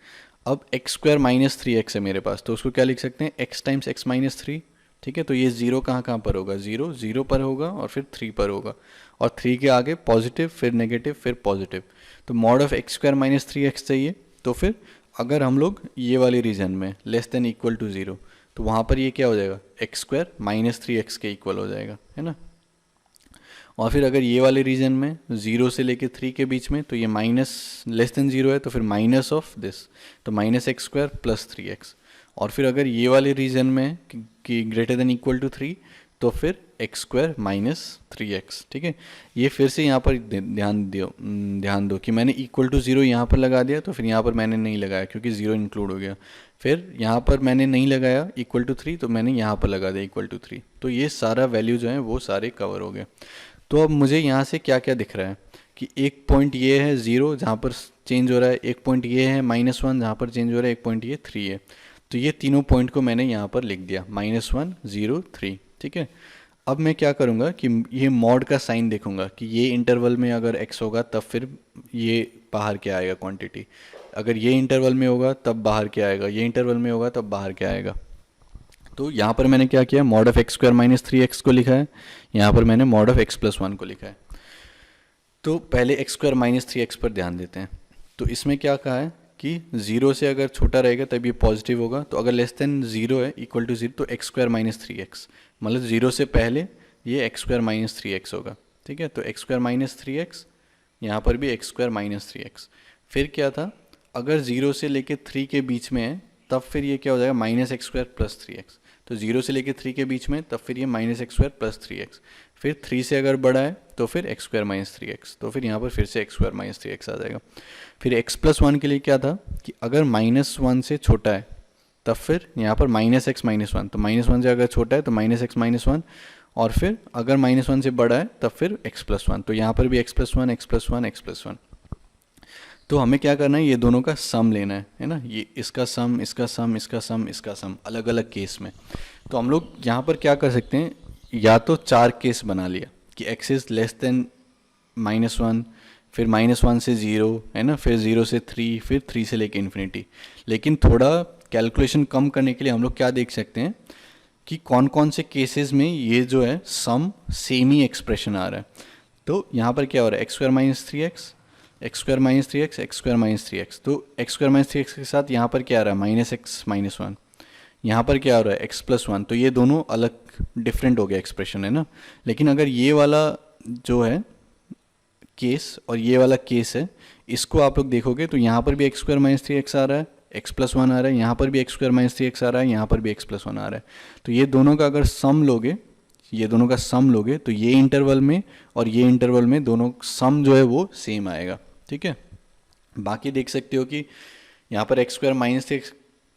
अब x square minus three x है मेरे पास, तो उसको क्या लिख सकते हैं, x times x minus three. ठीक है, तो ये जीरो कहाँ कहाँ पर होगा, जीरो जीरो पर होगा और फिर थ्री पर होगा, और थ्री के आगे पॉजिटिव, फिर नेगेटिव, फिर पॉजिटिव। तो mod of x square minus three x चाहिए, तो फिर अगर हम लोग ये वाले रीजन में less than equal to zero, तो वहाँ पर ये क्या हो जाएगा, x square minus three x के इक्वल हो जाएगा, है ना। और फिर अगर ये वाले रीजन में ज़ीरो से लेके थ्री के बीच में, तो ये माइनस लेस देन ज़ीरो है, तो फिर माइनस ऑफ दिस, तो minus x square plus three x. और फिर अगर ये वाले रीजन में कि greater than equal to three, तो फिर x square minus three x. ठीक है, ये फिर से यहाँ पर ध्यान दो कि मैंने इक्वल टू ज़ीरो यहाँ पर लगा दिया, तो फिर यहाँ पर मैंने नहीं लगाया क्योंकि ज़ीरो इंक्लूड हो गया। फिर यहाँ पर मैंने नहीं लगाया इक्वल टू थ्री, तो मैंने यहाँ पर लगा दिया इक्वल टू थ्री, तो ये सारा वैल्यू जो है वो सारे कवर हो गए। तो अब मुझे यहाँ से क्या क्या दिख रहा है कि एक पॉइंट ये है ज़ीरो जहाँ पर चेंज हो रहा है, एक पॉइंट ये है माइनस वन जहाँ पर चेंज हो रहा है, एक पॉइंट ये थ्री है। तो ये तीनों पॉइंट को मैंने यहाँ पर लिख दिया, माइनस वन ज़ीरो थ्री। ठीक है, अब मैं क्या करूँगा कि ये मॉड का साइन देखूंगा कि ये इंटरवल में अगर x होगा तब फिर ये बाहर क्या आएगा क्वांटिटी, अगर ये इंटरवल में होगा तब बाहर क्या आएगा, ये इंटरवल में होगा तब बाहर क्या आएगा। तो यहाँ पर मैंने क्या किया, mod of x square minus three x को लिखा है, यहाँ पर मैंने mod of x plus one को लिखा है। तो पहले x square minus three x पर ध्यान देते हैं। तो इसमें क्या कहा है कि ज़ीरो से अगर छोटा रहेगा तब ये पॉजिटिव होगा, तो अगर लेस देन ज़ीरो है इक्वल टू ज़ीरो, तो x square minus three x, मतलब ज़ीरो से पहले ये x square minus three x होगा। ठीक है, तो x square minus three x, यहाँ पर भी X square minus three X. फिर क्या था, अगर ज़ीरो से लेके थ्री के बीच में है तब फिर ये क्या हो जाएगा, minus x square plus three X. तो जीरो से लेके थ्री के बीच में तब फिर ये minus x square plus three X. फिर थ्री से अगर बड़ा है तो फिर x square minus three X, तो फिर यहाँ पर फिर से X square minus three X आ जाएगा। फिर एक्स प्लस वन के लिए क्या था कि अगर माइनस वन से छोटा है तब फिर यहाँ पर माइनस एक्स माइनस वन, तो माइनस वन से अगर छोटा है तो माइनस एक्स माइनस वन, और फिर अगर माइनस वन से बड़ा है तब फिर एक्स प्लस वन, तो यहाँ पर भी x plus one x plus one x plus one. तो हमें क्या करना है, ये दोनों का सम लेना है ना, ये इसका सम इसका सम इसका सम इसका सम अलग अलग केस में। तो हम लोग यहाँ पर क्या कर सकते हैं, या तो चार केस बना लिया कि x is less then minus one, फिर माइनस वन से ज़ीरो, है ना, फिर ज़ीरो से थ्री, फिर थ्री से लेके इन्फिनिटी। लेकिन थोड़ा कैलकुलेशन कम करने के लिए हम लोग क्या देख सकते हैं कि कौन कौन से केसेस में ये जो है सम सेम ही एक्सप्रेशन आ रहा है। तो यहाँ पर क्या हो रहा है, x square minus three X, X square minus three X, X square minus three X. तो x square minus three x के साथ यहाँ पर क्या आ रहा है, माइनस एक्स माइनस वन। यहाँ पर क्या हो रहा है, एक्स प्लस वन। तो ये दोनों अलग डिफरेंट हो गया एक्सप्रेशन, है ना। लेकिन अगर ये वाला जो है केस और ये वाला केस है, इसको आप लोग देखोगे तो यहाँ पर भी X square minus three X आ रहा है, एक्स प्लस वन आ रहा है, यहाँ पर भी X square minus three X आ रहा है, यहाँ पर भी एक्स प्लस वन आ रहा है। तो ये दोनों का अगर सम लोगे, ये दोनों का सम लोगे, तो ये इंटरवल में और ये इंटरवल में दोनों सम जो है वो सेम आएगा। ठीक है, बाकी देख सकते हो कि यहाँ पर x square minus three x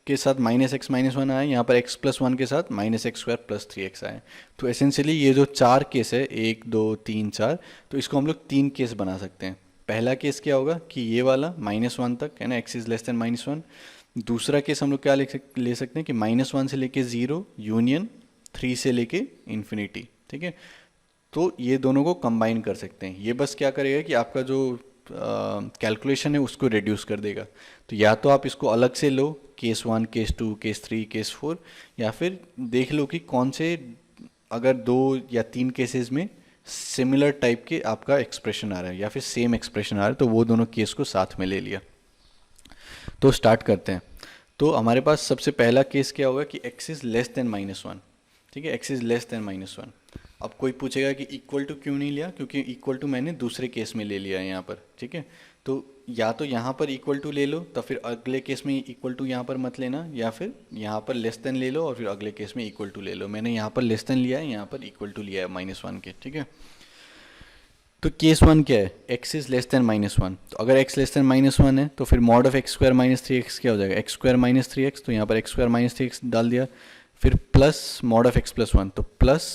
के साथ माइनस एक्स माइनस वन आए, यहाँ पर एक्स प्लस वन के साथ minus x square plus three x आए। तो एसेंशियली ये जो चार केस है, एक दो तीन चार, तो इसको हम लोग तीन केस बना सकते हैं। पहला केस क्या होगा कि ये वाला माइनस वन तक, है ना, x is less then minus one. दूसरा केस हम लोग क्या ले सकते हैं कि माइनस वन से लेके ज़ीरो यूनियन थ्री से लेके इन्फिनिटी। ठीक है, तो ये दोनों को कंबाइन कर सकते हैं। ये बस क्या करेगा कि आपका जो कैलकुलेशन है उसको रिड्यूस कर देगा। तो या तो आप इसको अलग से लो, केस 1, केस 2, केस 3, केस 4, या फिर देख लो कि कौन से अगर 2 या 3 केसेस में सिमिलर टाइप के आपका एक्सप्रेशन आ रहा है या फिर सेम एक्सप्रेशन आ रहा है, तो वो दोनों केस को साथ में ले लिया। तो स्टार्ट करते हैं। तो हमारे पास सबसे पहला केस क्या होगा कि x इज़ लेस देन -1। ठीक है, x इज़ लेस देन -1। अब कोई पूछेगा कि इक्वल टू क्यों नहीं लिया, क्योंकि इक्वल टू मैंने दूसरे केस में ले लिया है यहाँ पर। ठीक है, तो या तो यहाँ पर इक्वल टू ले लो, तो फिर अगले केस में इक्वल टू यहाँ पर मत लेना, या फिर यहाँ पर लेस देन ले लो और फिर अगले केस में इक्वल टू ले लो। मैंने यहाँ पर लेस देन लिया है, यहाँ पर इक्वल टू लिया है -1 के। ठीक है, तो केस 1 क्या है, x इज़ लेस देन -1। तो अगर x लेस देन -1 है तो फिर मॉड ऑफ x² - 3x क्या हो जाएगा, x² - 3x। तो यहाँ पर x² - 3x डाल दिया, फिर प्लस मॉड ऑफ x + 1, तो प्लस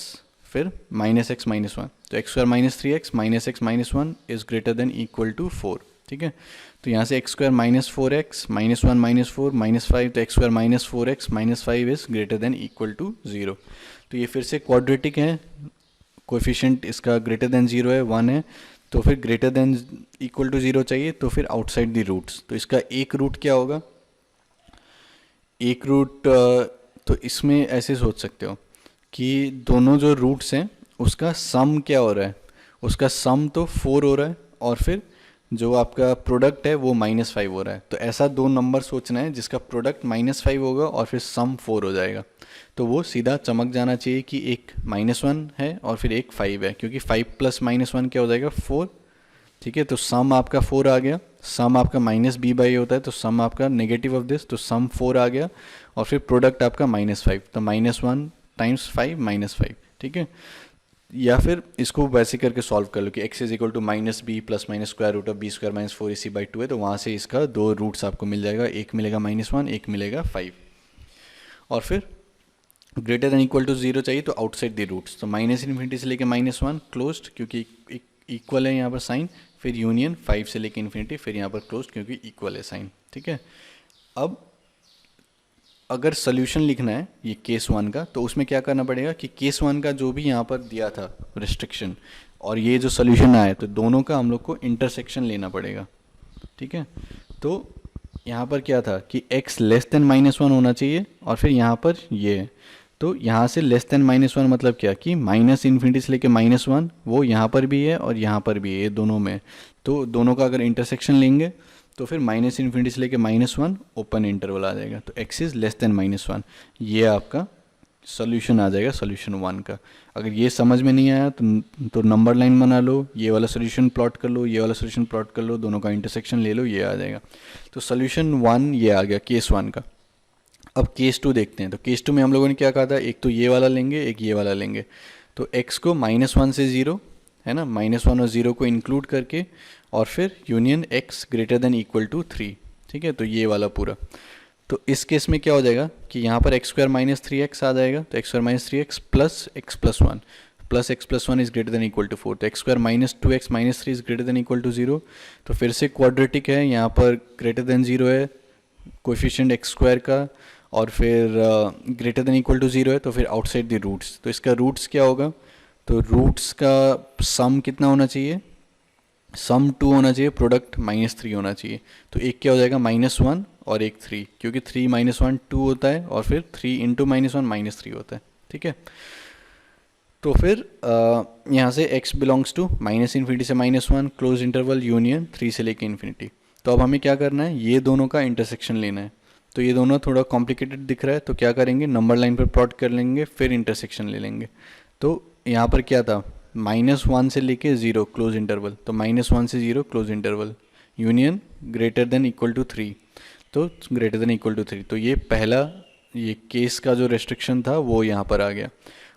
फिर -x - 1। तो x² - 3x -x - 1 is greater than equal to 4। ठीक है, तो यहाँ से x² - 4x -1 - 4 -5, तो x² - 4x -5 is greater than equal to 0। तो ये फिर से क्वाड्रेटिक है, कोएफिशिएंट इसका ग्रेटर देन 0 है, 1 है, तो फिर ग्रेटर देन इक्वल टू 0 चाहिए, तो फिर आउटसाइड द रूट्स। तो इसका एक रूट क्या होगा, एक रूट, तो इसमें ऐसे सोच सकते हो कि दोनों जो रूट्स हैं उसका सम क्या हो रहा है, उसका सम तो 4 हो रहा है और फिर जो आपका प्रोडक्ट है वो -5 हो रहा है। तो ऐसा दो नंबर सोचना है जिसका प्रोडक्ट -5 होगा और फिर सम 4 हो जाएगा। तो वो सीधा चमक जाना चाहिए कि एक -1 है और फिर एक 5 है, क्योंकि 5 + -1 क्या हो जाएगा, 4। ठीक है, तो सम आपका 4 आ गया, सम आपका -b/a होता है, तो सम आपका नेगेटिव ऑफ दिस, तो सम 4 आ गया और फिर प्रोडक्ट आपका -5, तो -1 × 5 -5। ठीक है, या फिर इसको वैसे करके सॉल्व कर लो कि x is equal to -b + square root of b² - 4ac/2 है, तो वहाँ से इसका दो रूट्स आपको मिल जाएगा, एक मिलेगा -1, एक मिलेगा 5। और फिर ग्रेटर देन इक्वल टू 0 चाहिए, तो आउटसाइड द रूट्स, तो -∞ से लेके -1 क्लोज्ड, क्योंकि इक्वल है यहाँ पर साइन, फिर यूनियन 5 से लेके इन्फिनिटी, फिर यहाँ पर क्लोज्ड क्योंकि इक्वल है साइन। ठीक है, अब अगर सोल्यूशन लिखना है ये केस 1 का, तो उसमें क्या करना पड़ेगा कि केस 1 का जो भी यहाँ पर दिया था रिस्ट्रिक्शन और ये जो सोल्यूशन आया, तो दोनों का हम लोग को इंटरसेक्शन लेना पड़ेगा। ठीक है, तो यहाँ पर क्या था कि x लेस देन -1 होना चाहिए और फिर यहाँ पर ये है, तो यहाँ से लेस देन -1 मतलब क्या कि -∞ से लेके -1 वो यहाँ पर भी है और यहाँ पर भी है, ये दोनों में। तो दोनों का अगर इंटरसेक्शन लेंगे तो फिर -∞ से लेके -1 ओपन इंटरवल आ जाएगा, तो x इज़ लेस देन -1, ये आपका सोल्यूशन आ जाएगा सोल्यूशन 1 का। अगर ये समझ में नहीं आया तो नंबर लाइन बना लो, ये वाला सोल्यूशन प्लॉट कर लो, ये वाला सोल्यूशन प्लॉट कर लो, दोनों का इंटरसेक्शन ले लो, ये आ जाएगा। तो सोल्यूशन 1 ये आ गया केस 1 का। अब केस 2 देखते हैं। तो केस 2 में हम लोगों ने क्या कहा था, एक तो ये वाला लेंगे, एक ये वाला लेंगे। तो x को -1 से 0 है ना, -1 और 0 को इंक्लूड करके और फिर union x greater than equal to 3। ठीक है, तो ये वाला पूरा। तो इस केस में क्या हो जाएगा कि यहाँ पर x² - 3x आ जाएगा, तो x² - 3x plus x + 1 plus x + 1 is greater than equal to 4, तो x² - 2x - 3 is greater than equal to 0। तो फिर से क्वाड्रेटिक है, यहाँ पर ग्रेटर देन 0 है कोएफिशिएंट x² का, और फिर ग्रेटर देन इक्वल टू 0 है, तो फिर आउटसाइड द रूट्स। तो इसका रूट्स क्या होगा, तो रूट्स का सम कितना होना चाहिए, सम 2 होना चाहिए, प्रोडक्ट -3 होना चाहिए। तो एक क्या हो जाएगा -1 और एक 3, क्योंकि 3 - 1 2 होता है और फिर 3 × -1 -3 होता है। ठीक है, तो फिर यहाँ से x बिलोंग्स टू -∞ से -1 क्लोज इंटरवल यूनियन 3 से लेके इन्फिनिटी। तो अब हमें क्या करना है, ये दोनों का इंटरसेक्शन लेना है। तो ये दोनों थोड़ा कॉम्प्लिकेटेड दिख रहा है, तो क्या करेंगे, नंबर लाइन पर प्लॉट कर लेंगे, फिर इंटरसेक्शन ले लेंगे। तो यहाँ पर क्या था, -1 से लेके 0 क्लोज इंटरवल, तो -1 से 0 close interval union greater than equal to 3, तो ग्रेटर देन इक्वल टू 3। तो ये पहला ये केस का जो रेस्ट्रिक्शन था वो यहाँ पर आ गया।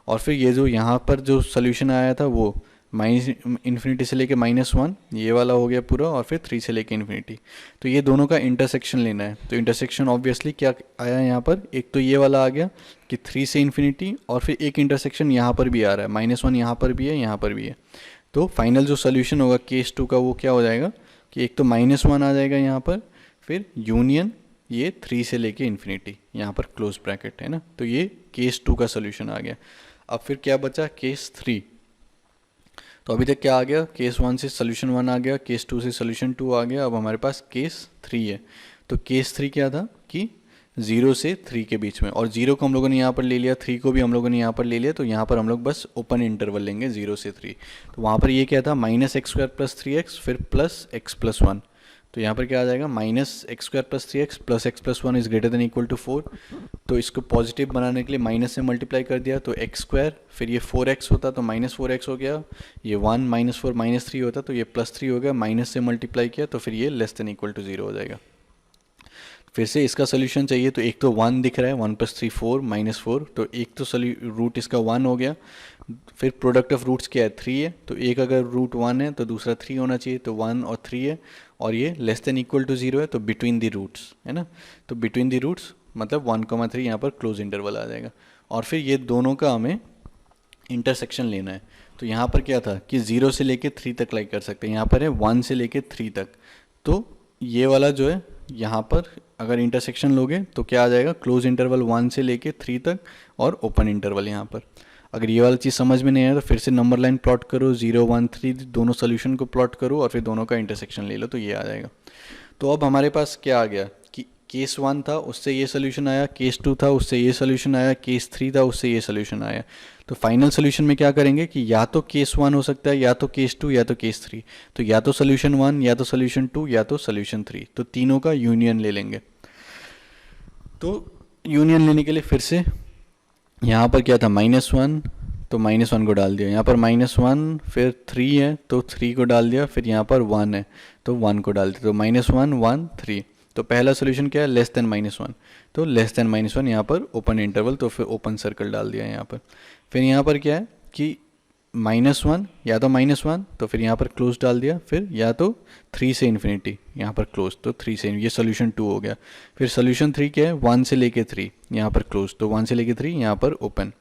और फिर ये जो यहाँ पर जो सोल्यूशन आया था वो -∞ से लेके -1 ये वाला हो गया पूरा, और फिर 3 से लेके इन्फिनिटी। तो ये दोनों का इंटरसेक्शन लेना है। तो इंटरसेक्शन ऑब्वियसली क्या आया यहाँ पर, एक तो ये वाला आ गया कि 3 से इन्फिनिटी, और फिर एक इंटरसेक्शन यहाँ पर भी आ रहा है, -1 यहाँ पर भी है, यहाँ पर भी है। तो फाइनल जो सोल्यूशन होगा केस 2 का वो क्या हो जाएगा कि एक तो -1 आ जाएगा यहाँ पर, फिर यूनियन ये 3 से लेके इन्फिनिटी, यहाँ पर क्लोज ब्रैकेट है ना। तो ये केस 2 का सोल्यूशन आ गया। अब फिर क्या बचा, केस 3। तो अभी तक क्या आ गया, केस 1 से सोल्यूशन 1 आ गया, केस 2 से सोल्यूशन 2 आ गया, अब हमारे पास केस 3 है। तो केस 3 क्या था कि 0 से 3 के बीच में, और 0 को हम लोगों ने यहाँ पर ले लिया, 3 को भी हम लोगों ने यहाँ पर ले लिया, तो यहाँ पर हम लोग बस ओपन इंटरवल लेंगे 0 से 3। तो वहाँ पर ये क्या था, -x² + 3x फिर +x+1। तो यहाँ पर क्या आ जाएगा, -x² + 3x +x+1 is greater than equal to 4। तो इसको पॉजिटिव बनाने के लिए माइनस से मल्टीप्लाई कर दिया, तो x², फिर ये 4x होता तो -4x हो गया, ये 1 -4 -3 होता तो ये +3 हो गया, माइनस से मल्टीप्लाई किया तो फिर ये लेस देन इक्वल टू 0 हो जाएगा। फिर से इसका सोल्यूशन चाहिए, तो एक तो 1 दिख रहा है, 1 + 3 4 -4, तो एक तो रूट इसका 1 हो गया। फिर प्रोडक्ट ऑफ रूट्स क्या है, 3 है, तो एक अगर रूट 1 है तो दूसरा 3 होना चाहिए, तो 1 और 3 है, और ये लेस देन इक्वल टू 0 है, तो बिटवीन द रूट्स है ना। तो बिटवीन द रूट्स मतलब 1,3 यहाँ पर क्लोज इंटरवल आ जाएगा। और फिर ये दोनों का हमें इंटरसेक्शन लेना है। तो यहाँ पर क्या था कि 0 से लेके 3 तक लाइक कर सकते हैं, यहाँ पर है 1 से लेके 3 तक। तो ये वाला जो है यहाँ पर अगर इंटरसेक्शन लोगे तो क्या आ जाएगा, क्लोज इंटरवल 1 से लेके 3 तक और ओपन इंटरवल यहाँ पर। अगर ये वाला चीज़ समझ में नहीं आया तो फिर से नंबर लाइन प्लॉट करो, 0 1 3 दोनों सोल्यूशन को प्लॉट करो और फिर दोनों का इंटरसेक्शन ले लो, तो ये आ जाएगा। तो अब हमारे पास क्या आ गया कि केस 1 था उससे ये सोल्यूशन आया, केस 2 था उससे ये सोल्यूशन आया, केस 3 था उससे ये सोल्यूशन आया। तो फाइनल सोल्यूशन में क्या करेंगे कि या तो केस 1 हो सकता है, या तो केस 2, या तो केस 3। तो या तो सोल्यूशन 1, या तो सोल्यूशन 2, या तो सोल्यूशन 3, तो तीनों का यूनियन ले लेंगे। तो यूनियन लेने के लिए फिर से यहाँ पर क्या था, -1, तो -1 को डाल दिया, यहाँ पर -1, फिर 3 है तो 3 को डाल दिया, फिर यहाँ पर 1 है तो 1 को डाल दिया, तो -1 1 3। तो पहला सोल्यूशन क्या है, लेस देन -1, तो लेस देन -1 यहाँ पर ओपन इंटरवल, तो फिर ओपन सर्कल डाल दिया यहाँ पर। फिर यहाँ पर क्या है कि -1 या तो -1, तो फिर यहाँ पर क्लोज डाल दिया, फिर या तो 3 से इन्फिनिटी यहाँ पर क्लोज, तो 3 से, ये सोल्यूशन 2 हो गया। फिर सोल्यूशन 3 क्या है, 1 से लेके 3 यहाँ पर क्लोज, तो 1 से लेके 3 यहाँ पर ओपन।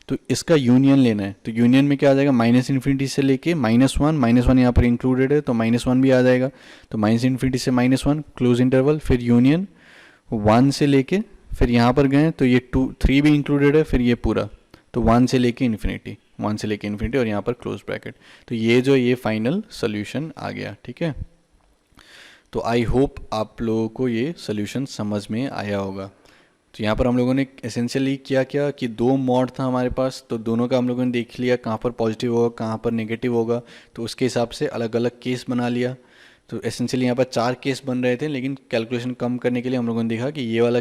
तो इसका यूनियन लेना है, तो यूनियन में क्या आ जाएगा, -इन्फिनिटी से लेके -1 यहाँ पर इंक्लूडेड है तो -1 भी आ जाएगा, तो -इन्फिनिटी से -1 क्लोज इंटरवल, फिर यूनियन 1 से लेके, फिर यहाँ पर गए तो ये 2 3 भी इंक्लूडेड है, फिर ये पूरा, तो 1 से लेके इन्फिनिटी, 1 से लेके इन्फिनिटी और यहाँ पर क्लोज ब्रैकेट। तो ये जो ये फाइनल सोल्यूशन आ गया, ठीक है। तो आई होप आप लोगों को ये सोल्यूशन समझ में आया होगा। तो यहाँ पर हम लोगों ने एसेंशियली क्या किया कि 2 मॉड था हमारे पास, तो दोनों का हम लोगों ने देख लिया कहाँ पर पॉजिटिव होगा कहाँ पर नेगेटिव होगा, तो उसके हिसाब से अलग अलग केस बना लिया। तो एसेंशियली यहाँ पर 4 केस बन रहे थे, लेकिन कैलकुलेशन कम करने के लिए हम लोगों ने देखा कि ये वाला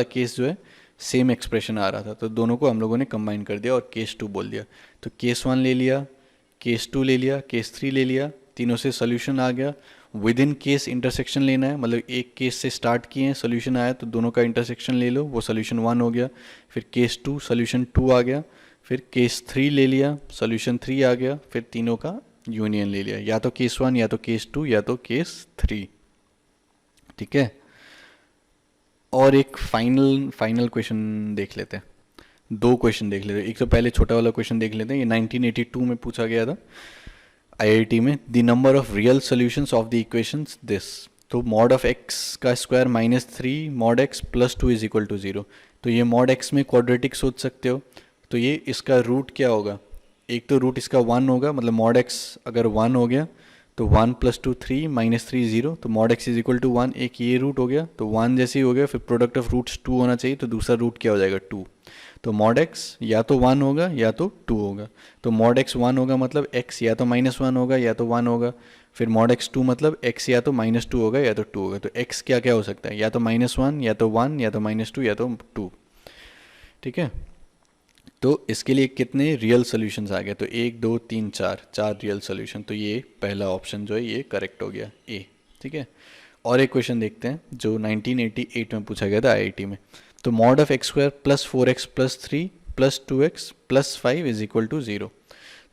केस जो है सेम एक्सप्रेशन आ रहा था, तो दोनों को हम लोगों ने कंबाइन कर दिया और केस 2 बोल दिया। तो केस 1 ले लिया, केस 2 ले लिया, केस 3 ले लिया, तीनों से सोल्यूशन आ गया। विद इन केस इंटरसेक्शन लेना है, मतलब एक केस से स्टार्ट किए हैं, सोल्यूशन आया तो दोनों का इंटरसेक्शन ले लो, वो सोल्यूशन 1 हो गया। फिर केस 2 सोल्यूशन 2 आ गया, फिर केस 3 ले लिया, सोल्यूशन 3 आ गया, फिर तीनों का यूनियन ले लिया, या तो केस 1, या तो केस 2, या तो केस 3, ठीक है। और एक फाइनल क्वेश्चन देख लेते हैं, 2 क्वेश्चन देख लेते हैं। एक तो पहले छोटा वाला क्वेश्चन देख लेते हैं, ये 1982 में पूछा गया था आईआईटी में। The number of real solutions of the equations this, तो मॉड ऑफ एक्स का square -3 mod x plus 2 is equal to 0। तो ये मॉड एक्स में क्वाड्रेटिक सोच सकते हो, तो ये इसका रूट क्या होगा, एक तो रूट इसका 1 होगा, मतलब मॉड एक्स अगर 1 हो गया तो 1 + 2 3 -3 0, तो mod x is equal to 1, एक ये रूट हो गया, तो 1 जैसे ही हो गया, फिर प्रोडक्ट ऑफ रूट्स 2 होना चाहिए, तो दूसरा रूट क्या हो जाएगा 2। तो मॉड एक्स या तो 1 होगा या तो 2 होगा, तो मॉड एक्स 1 होगा मतलब x या तो -1 होगा या तो 1 होगा, फिर मॉड एक्स 2 मतलब x या तो -2 होगा या तो 2 होगा। तो x क्या क्या हो सकता है, या तो -1 या तो 1 या तो -2 या तो 2, ठीक है। तो इसके लिए कितने रियल सॉल्यूशंस आ गए, तो 1 2 3 4 रियल सॉल्यूशन, तो ये पहला ऑप्शन जो है ये करेक्ट हो गया ए, ठीक है। और एक क्वेश्चन देखते हैं जो 1988 में पूछा गया था आईआईटी में। तो mod of x² + 4x + 3 + 2x + 5 is equal to 0।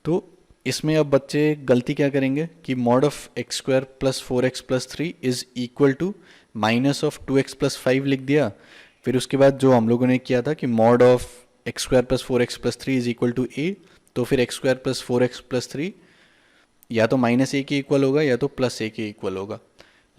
तो इसमें अब बच्चे गलती क्या करेंगे कि mod of x² + 4x + 3 is equal to -2x + 5 लिख दिया। फिर उसके बाद जो हम लोगों ने किया था कि mod of x² + 4x + 3 is equal to a, तो फिर x² + 4x + 3 या तो -a के इक्वल होगा या तो +a के इक्वल होगा।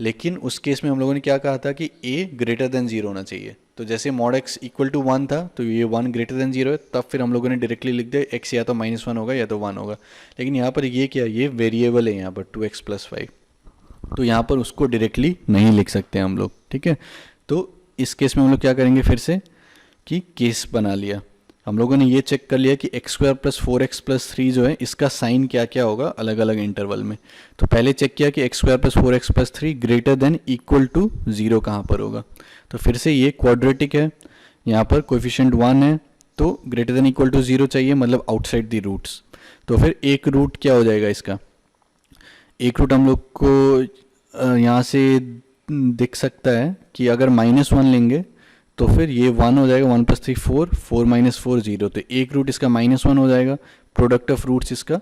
लेकिन उस केस में हम लोगों ने क्या कहा था कि a ग्रेटर देन 0 होना चाहिए, तो जैसे मॉड एक्स इक्वल टू 1 था तो ये 1 ग्रेटर देन 0 है, तब फिर हम लोगों ने डायरेक्टली लिख दिया एक्स या तो -1 होगा या तो 1 होगा। लेकिन यहाँ पर ये क्या, ये वेरिएबल है यहाँ पर 2x + 5, तो यहाँ पर उसको डायरेक्टली नहीं लिख सकते हम लोग, ठीक है। तो इस केस में हम लोग क्या करेंगे, फिर से कि केस बना लिया, हम लोगों ने ये चेक कर लिया कि x² + 4x + 3 जो है इसका साइन क्या क्या होगा अलग अलग इंटरवल में। तो पहले चेक किया कि x² + 4x + 3 greater than equal to 0 कहाँ पर होगा। तो फिर से ये क्वाड्रेटिक है, यहाँ पर कोएफिशिएंट 1 है, तो ग्रेटर देन इक्वल टू 0 चाहिए, मतलब आउटसाइड द रूट्स। तो फिर एक रूट क्या हो जाएगा इसका, एक रूट हम लोग को यहाँ से दिख सकता है कि अगर -1 लेंगे तो फिर ये 1 हो जाएगा, 1 + 3 4, 4 - 4 0, तो एक रूट इसका -1 हो जाएगा, प्रोडक्ट ऑफ रूट्स इसका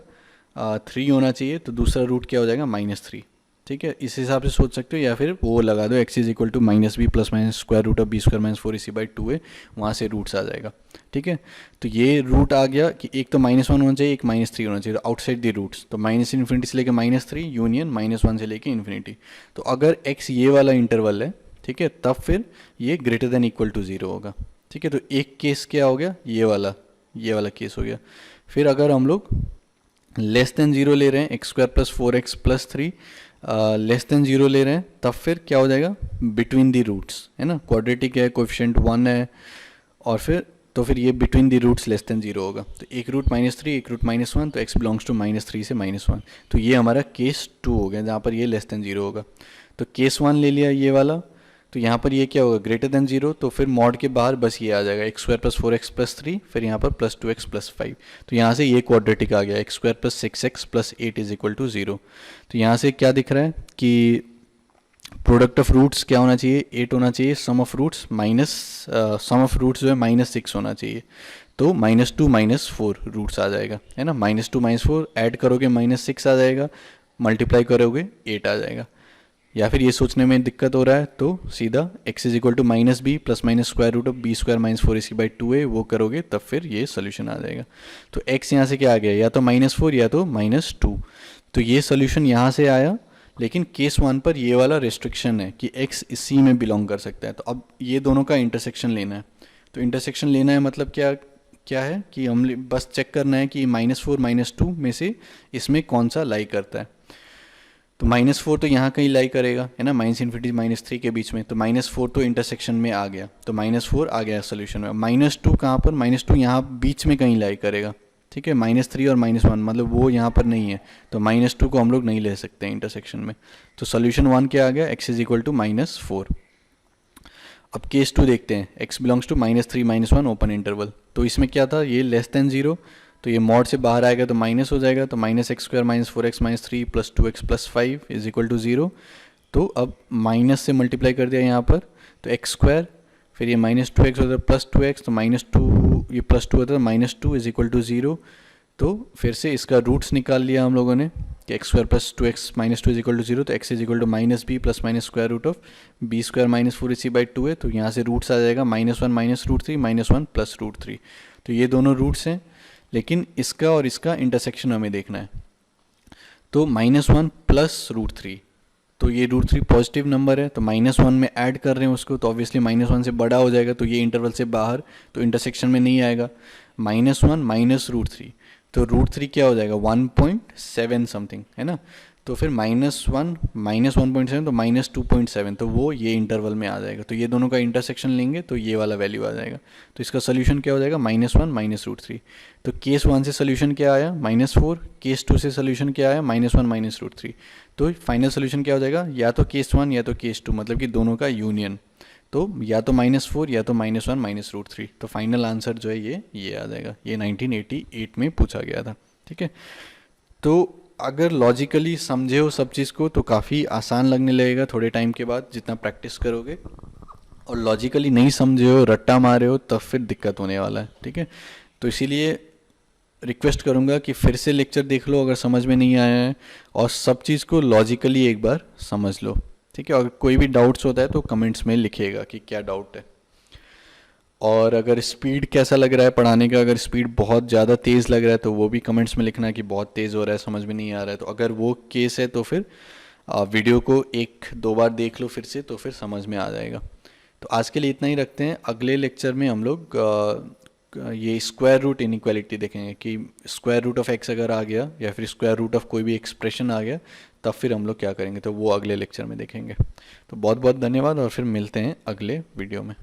3 होना चाहिए, तो दूसरा रूट क्या हो जाएगा -3, ठीक है। इस हिसाब से सोच सकते हो, या फिर वो लगा दो x = -b + -√b² - 4ac/2a, वहाँ से रूट्स आ जाएगा, ठीक है। तो ये रूट आ गया कि एक तो -1 होना चाहिए, एक -3 होना चाहिए, तो आउटसाइड द रूट्स, तो -∞ से लेके -3 यूनियन -1 से लेके इन्फिनिटी। तो अगर x ये वाला इंटरवल है, ठीक है, तब फिर ये ग्रेटर देन इक्वल टू 0 होगा, ठीक है। तो एक केस क्या हो गया, ये वाला केस हो गया। फिर अगर हम लोग लेस देन 0 ले रहे हैं, x² + 4x + 3 लेस देन 0 ले रहे हैं, तब फिर क्या हो जाएगा, बिटवीन द रूट्स, है ना, क्वाड्रेटिक है, कोएफिशिएंट 1 है, और फिर तो फिर ये between the roots less than 0 होगा। तो एक रूट -3, एक रूट -1, तो x बिलोंग्स टू -3 से -1, तो ये हमारा केस 2 हो गया, जहाँ पर ये लेस देन 0 होगा। तो केस 1 ले लिया ये वाला, तो यहाँ पर ये क्या होगा, ग्रेटर देन 0, तो फिर मॉड के बाहर बस ये आ जाएगा x² + 4x + 3, फिर यहाँ पर +2x + 5, तो यहाँ से ये क्वाड्रेटिक आ गया, x² + 6x + 8 = 0। तो यहाँ से क्या दिख रहा है कि प्रोडक्ट ऑफ रूट्स क्या होना चाहिए, 8 होना चाहिए, सम ऑफ रूट्स जो है -6 होना चाहिए, तो -2 -4 रूट्स आ जाएगा, है ना, -2 -4 ऐड करोगे -6 आ जाएगा, मल्टीप्लाई करोगे 8 आ जाएगा। या फिर ये सोचने में दिक्कत हो रहा है तो सीधा x = -b + -√b² - 4ac/2a वो करोगे, तब फिर ये सोल्यूशन आ जाएगा। तो x यहाँ से क्या आ गया, या तो -4 या तो -2, तो ये सोल्यूशन यहाँ से आया। लेकिन केस 1 पर ये वाला रेस्ट्रिक्शन है कि x इसी में बिलोंग कर सकता है, तो अब ये दोनों का इंटरसेक्शन लेना है। तो इंटरसेक्शन लेना है मतलब क्या है कि हम बस चेक करना है कि -4 -2 में से इसमें कौन सा लाई करता है। तो -4 तो यहाँ कहीं लाई करेगा, है ना, -∞ -3 के बीच में, तो -4 तो इंटरसेक्शन में आ गया, तो -4 आ गया सोल्यूशन में। -2 कहाँ पर, -2 यहाँ बीच में कहीं लाई करेगा, ठीक है, -3 और -1, मतलब वो यहाँ पर नहीं है, तो -2 को हम लोग नहीं ले सकते इंटरसेक्शन में। तो सोल्यूशन 1 क्या आ गया, x = -4। अब केस 2 देखते हैं, x belongs to -3 -1 open interval, तो इसमें क्या था, ये लेस देन 0, तो ये मॉड से बाहर आएगा तो माइनस हो जाएगा, तो -x² - 4x - 3 + 2x + 5 = 0। तो अब माइनस से मल्टीप्लाई कर दिया यहाँ पर, तो x², फिर ये -2x होता है +2x, तो -2 ये +2 होता है, -2 = 0। तो फिर से इसका रूट्स निकाल लिया हम लोगों ने कि x² + 2x - 2 = 0, तो x = -b + -√b² - 4ac/2a, तो यहाँ से रूट्स आ जाएगा -1 -√3 -1 +√3, तो ये दोनों रूट्स हैं। लेकिन इसका और इसका इंटरसेक्शन हमें देखना है, तो -1 + √3, तो ये √3 पॉजिटिव नंबर है, तो -1 में ऐड कर रहे हैं उसको, तो ऑब्वियसली -1 से बड़ा हो जाएगा, तो ये इंटरवल से बाहर, तो इंटरसेक्शन में नहीं आएगा। -1 - √3, तो √3 क्या हो जाएगा, 1.7 समथिंग, है ना, तो फिर -1 -1.7, तो -2.7, तो वो ये इंटरवल में आ जाएगा। तो ये दोनों का इंटरसेक्शन लेंगे तो ये वाला वैल्यू आ जाएगा। तो इसका सोल्यूशन क्या हो जाएगा, -1 - √3। तो केस 1 से सोल्यूशन क्या आया, -4, केस 2 से सोल्यूशन क्या आया, -1 - √3। तो फाइनल सोल्यूशन क्या हो जाएगा, या तो केस 1 या तो केस 2, मतलब कि दोनों का यूनियन, तो या तो -4 या तो -1 - √3। तो फाइनल आंसर जो है ये आ जाएगा। ये 1988 में पूछा गया था, ठीक है। तो अगर लॉजिकली समझे हो सब चीज़ को तो काफ़ी आसान लगने लगेगा थोड़े टाइम के बाद, जितना प्रैक्टिस करोगे। और लॉजिकली नहीं समझे हो, रट्टा मारे हो, तब फिर दिक्कत होने वाला है, ठीक है। तो इसीलिए रिक्वेस्ट करूँगा कि फिर से लेक्चर देख लो अगर समझ में नहीं आया है, और सब चीज़ को लॉजिकली एक बार समझ लो, ठीक है। अगर कोई भी डाउट्स होता है तो कमेंट्स में लिखिएगा कि क्या डाउट है। और अगर स्पीड कैसा लग रहा है पढ़ाने का, अगर स्पीड बहुत ज़्यादा तेज़ लग रहा है तो वो भी कमेंट्स में लिखना कि बहुत तेज़ हो रहा है, समझ में नहीं आ रहा है। तो अगर वो केस है तो फिर वीडियो को 1-2 बार देख लो फिर से, तो फिर समझ में आ जाएगा, तो आज के लिए इतना ही रखते हैं। अगले लेक्चर में हम लोग ये स्क्वायर रूट इनइक्वालिटी देखेंगे कि स्क्वायर रूट ऑफ एक्स अगर आ गया या फिर स्क्वायर रूट ऑफ कोई भी एक्सप्रेशन आ गया तब फिर हम लोग क्या करेंगे, तो वो अगले लेक्चर में देखेंगे। तो बहुत बहुत धन्यवाद और फिर मिलते हैं अगले वीडियो में।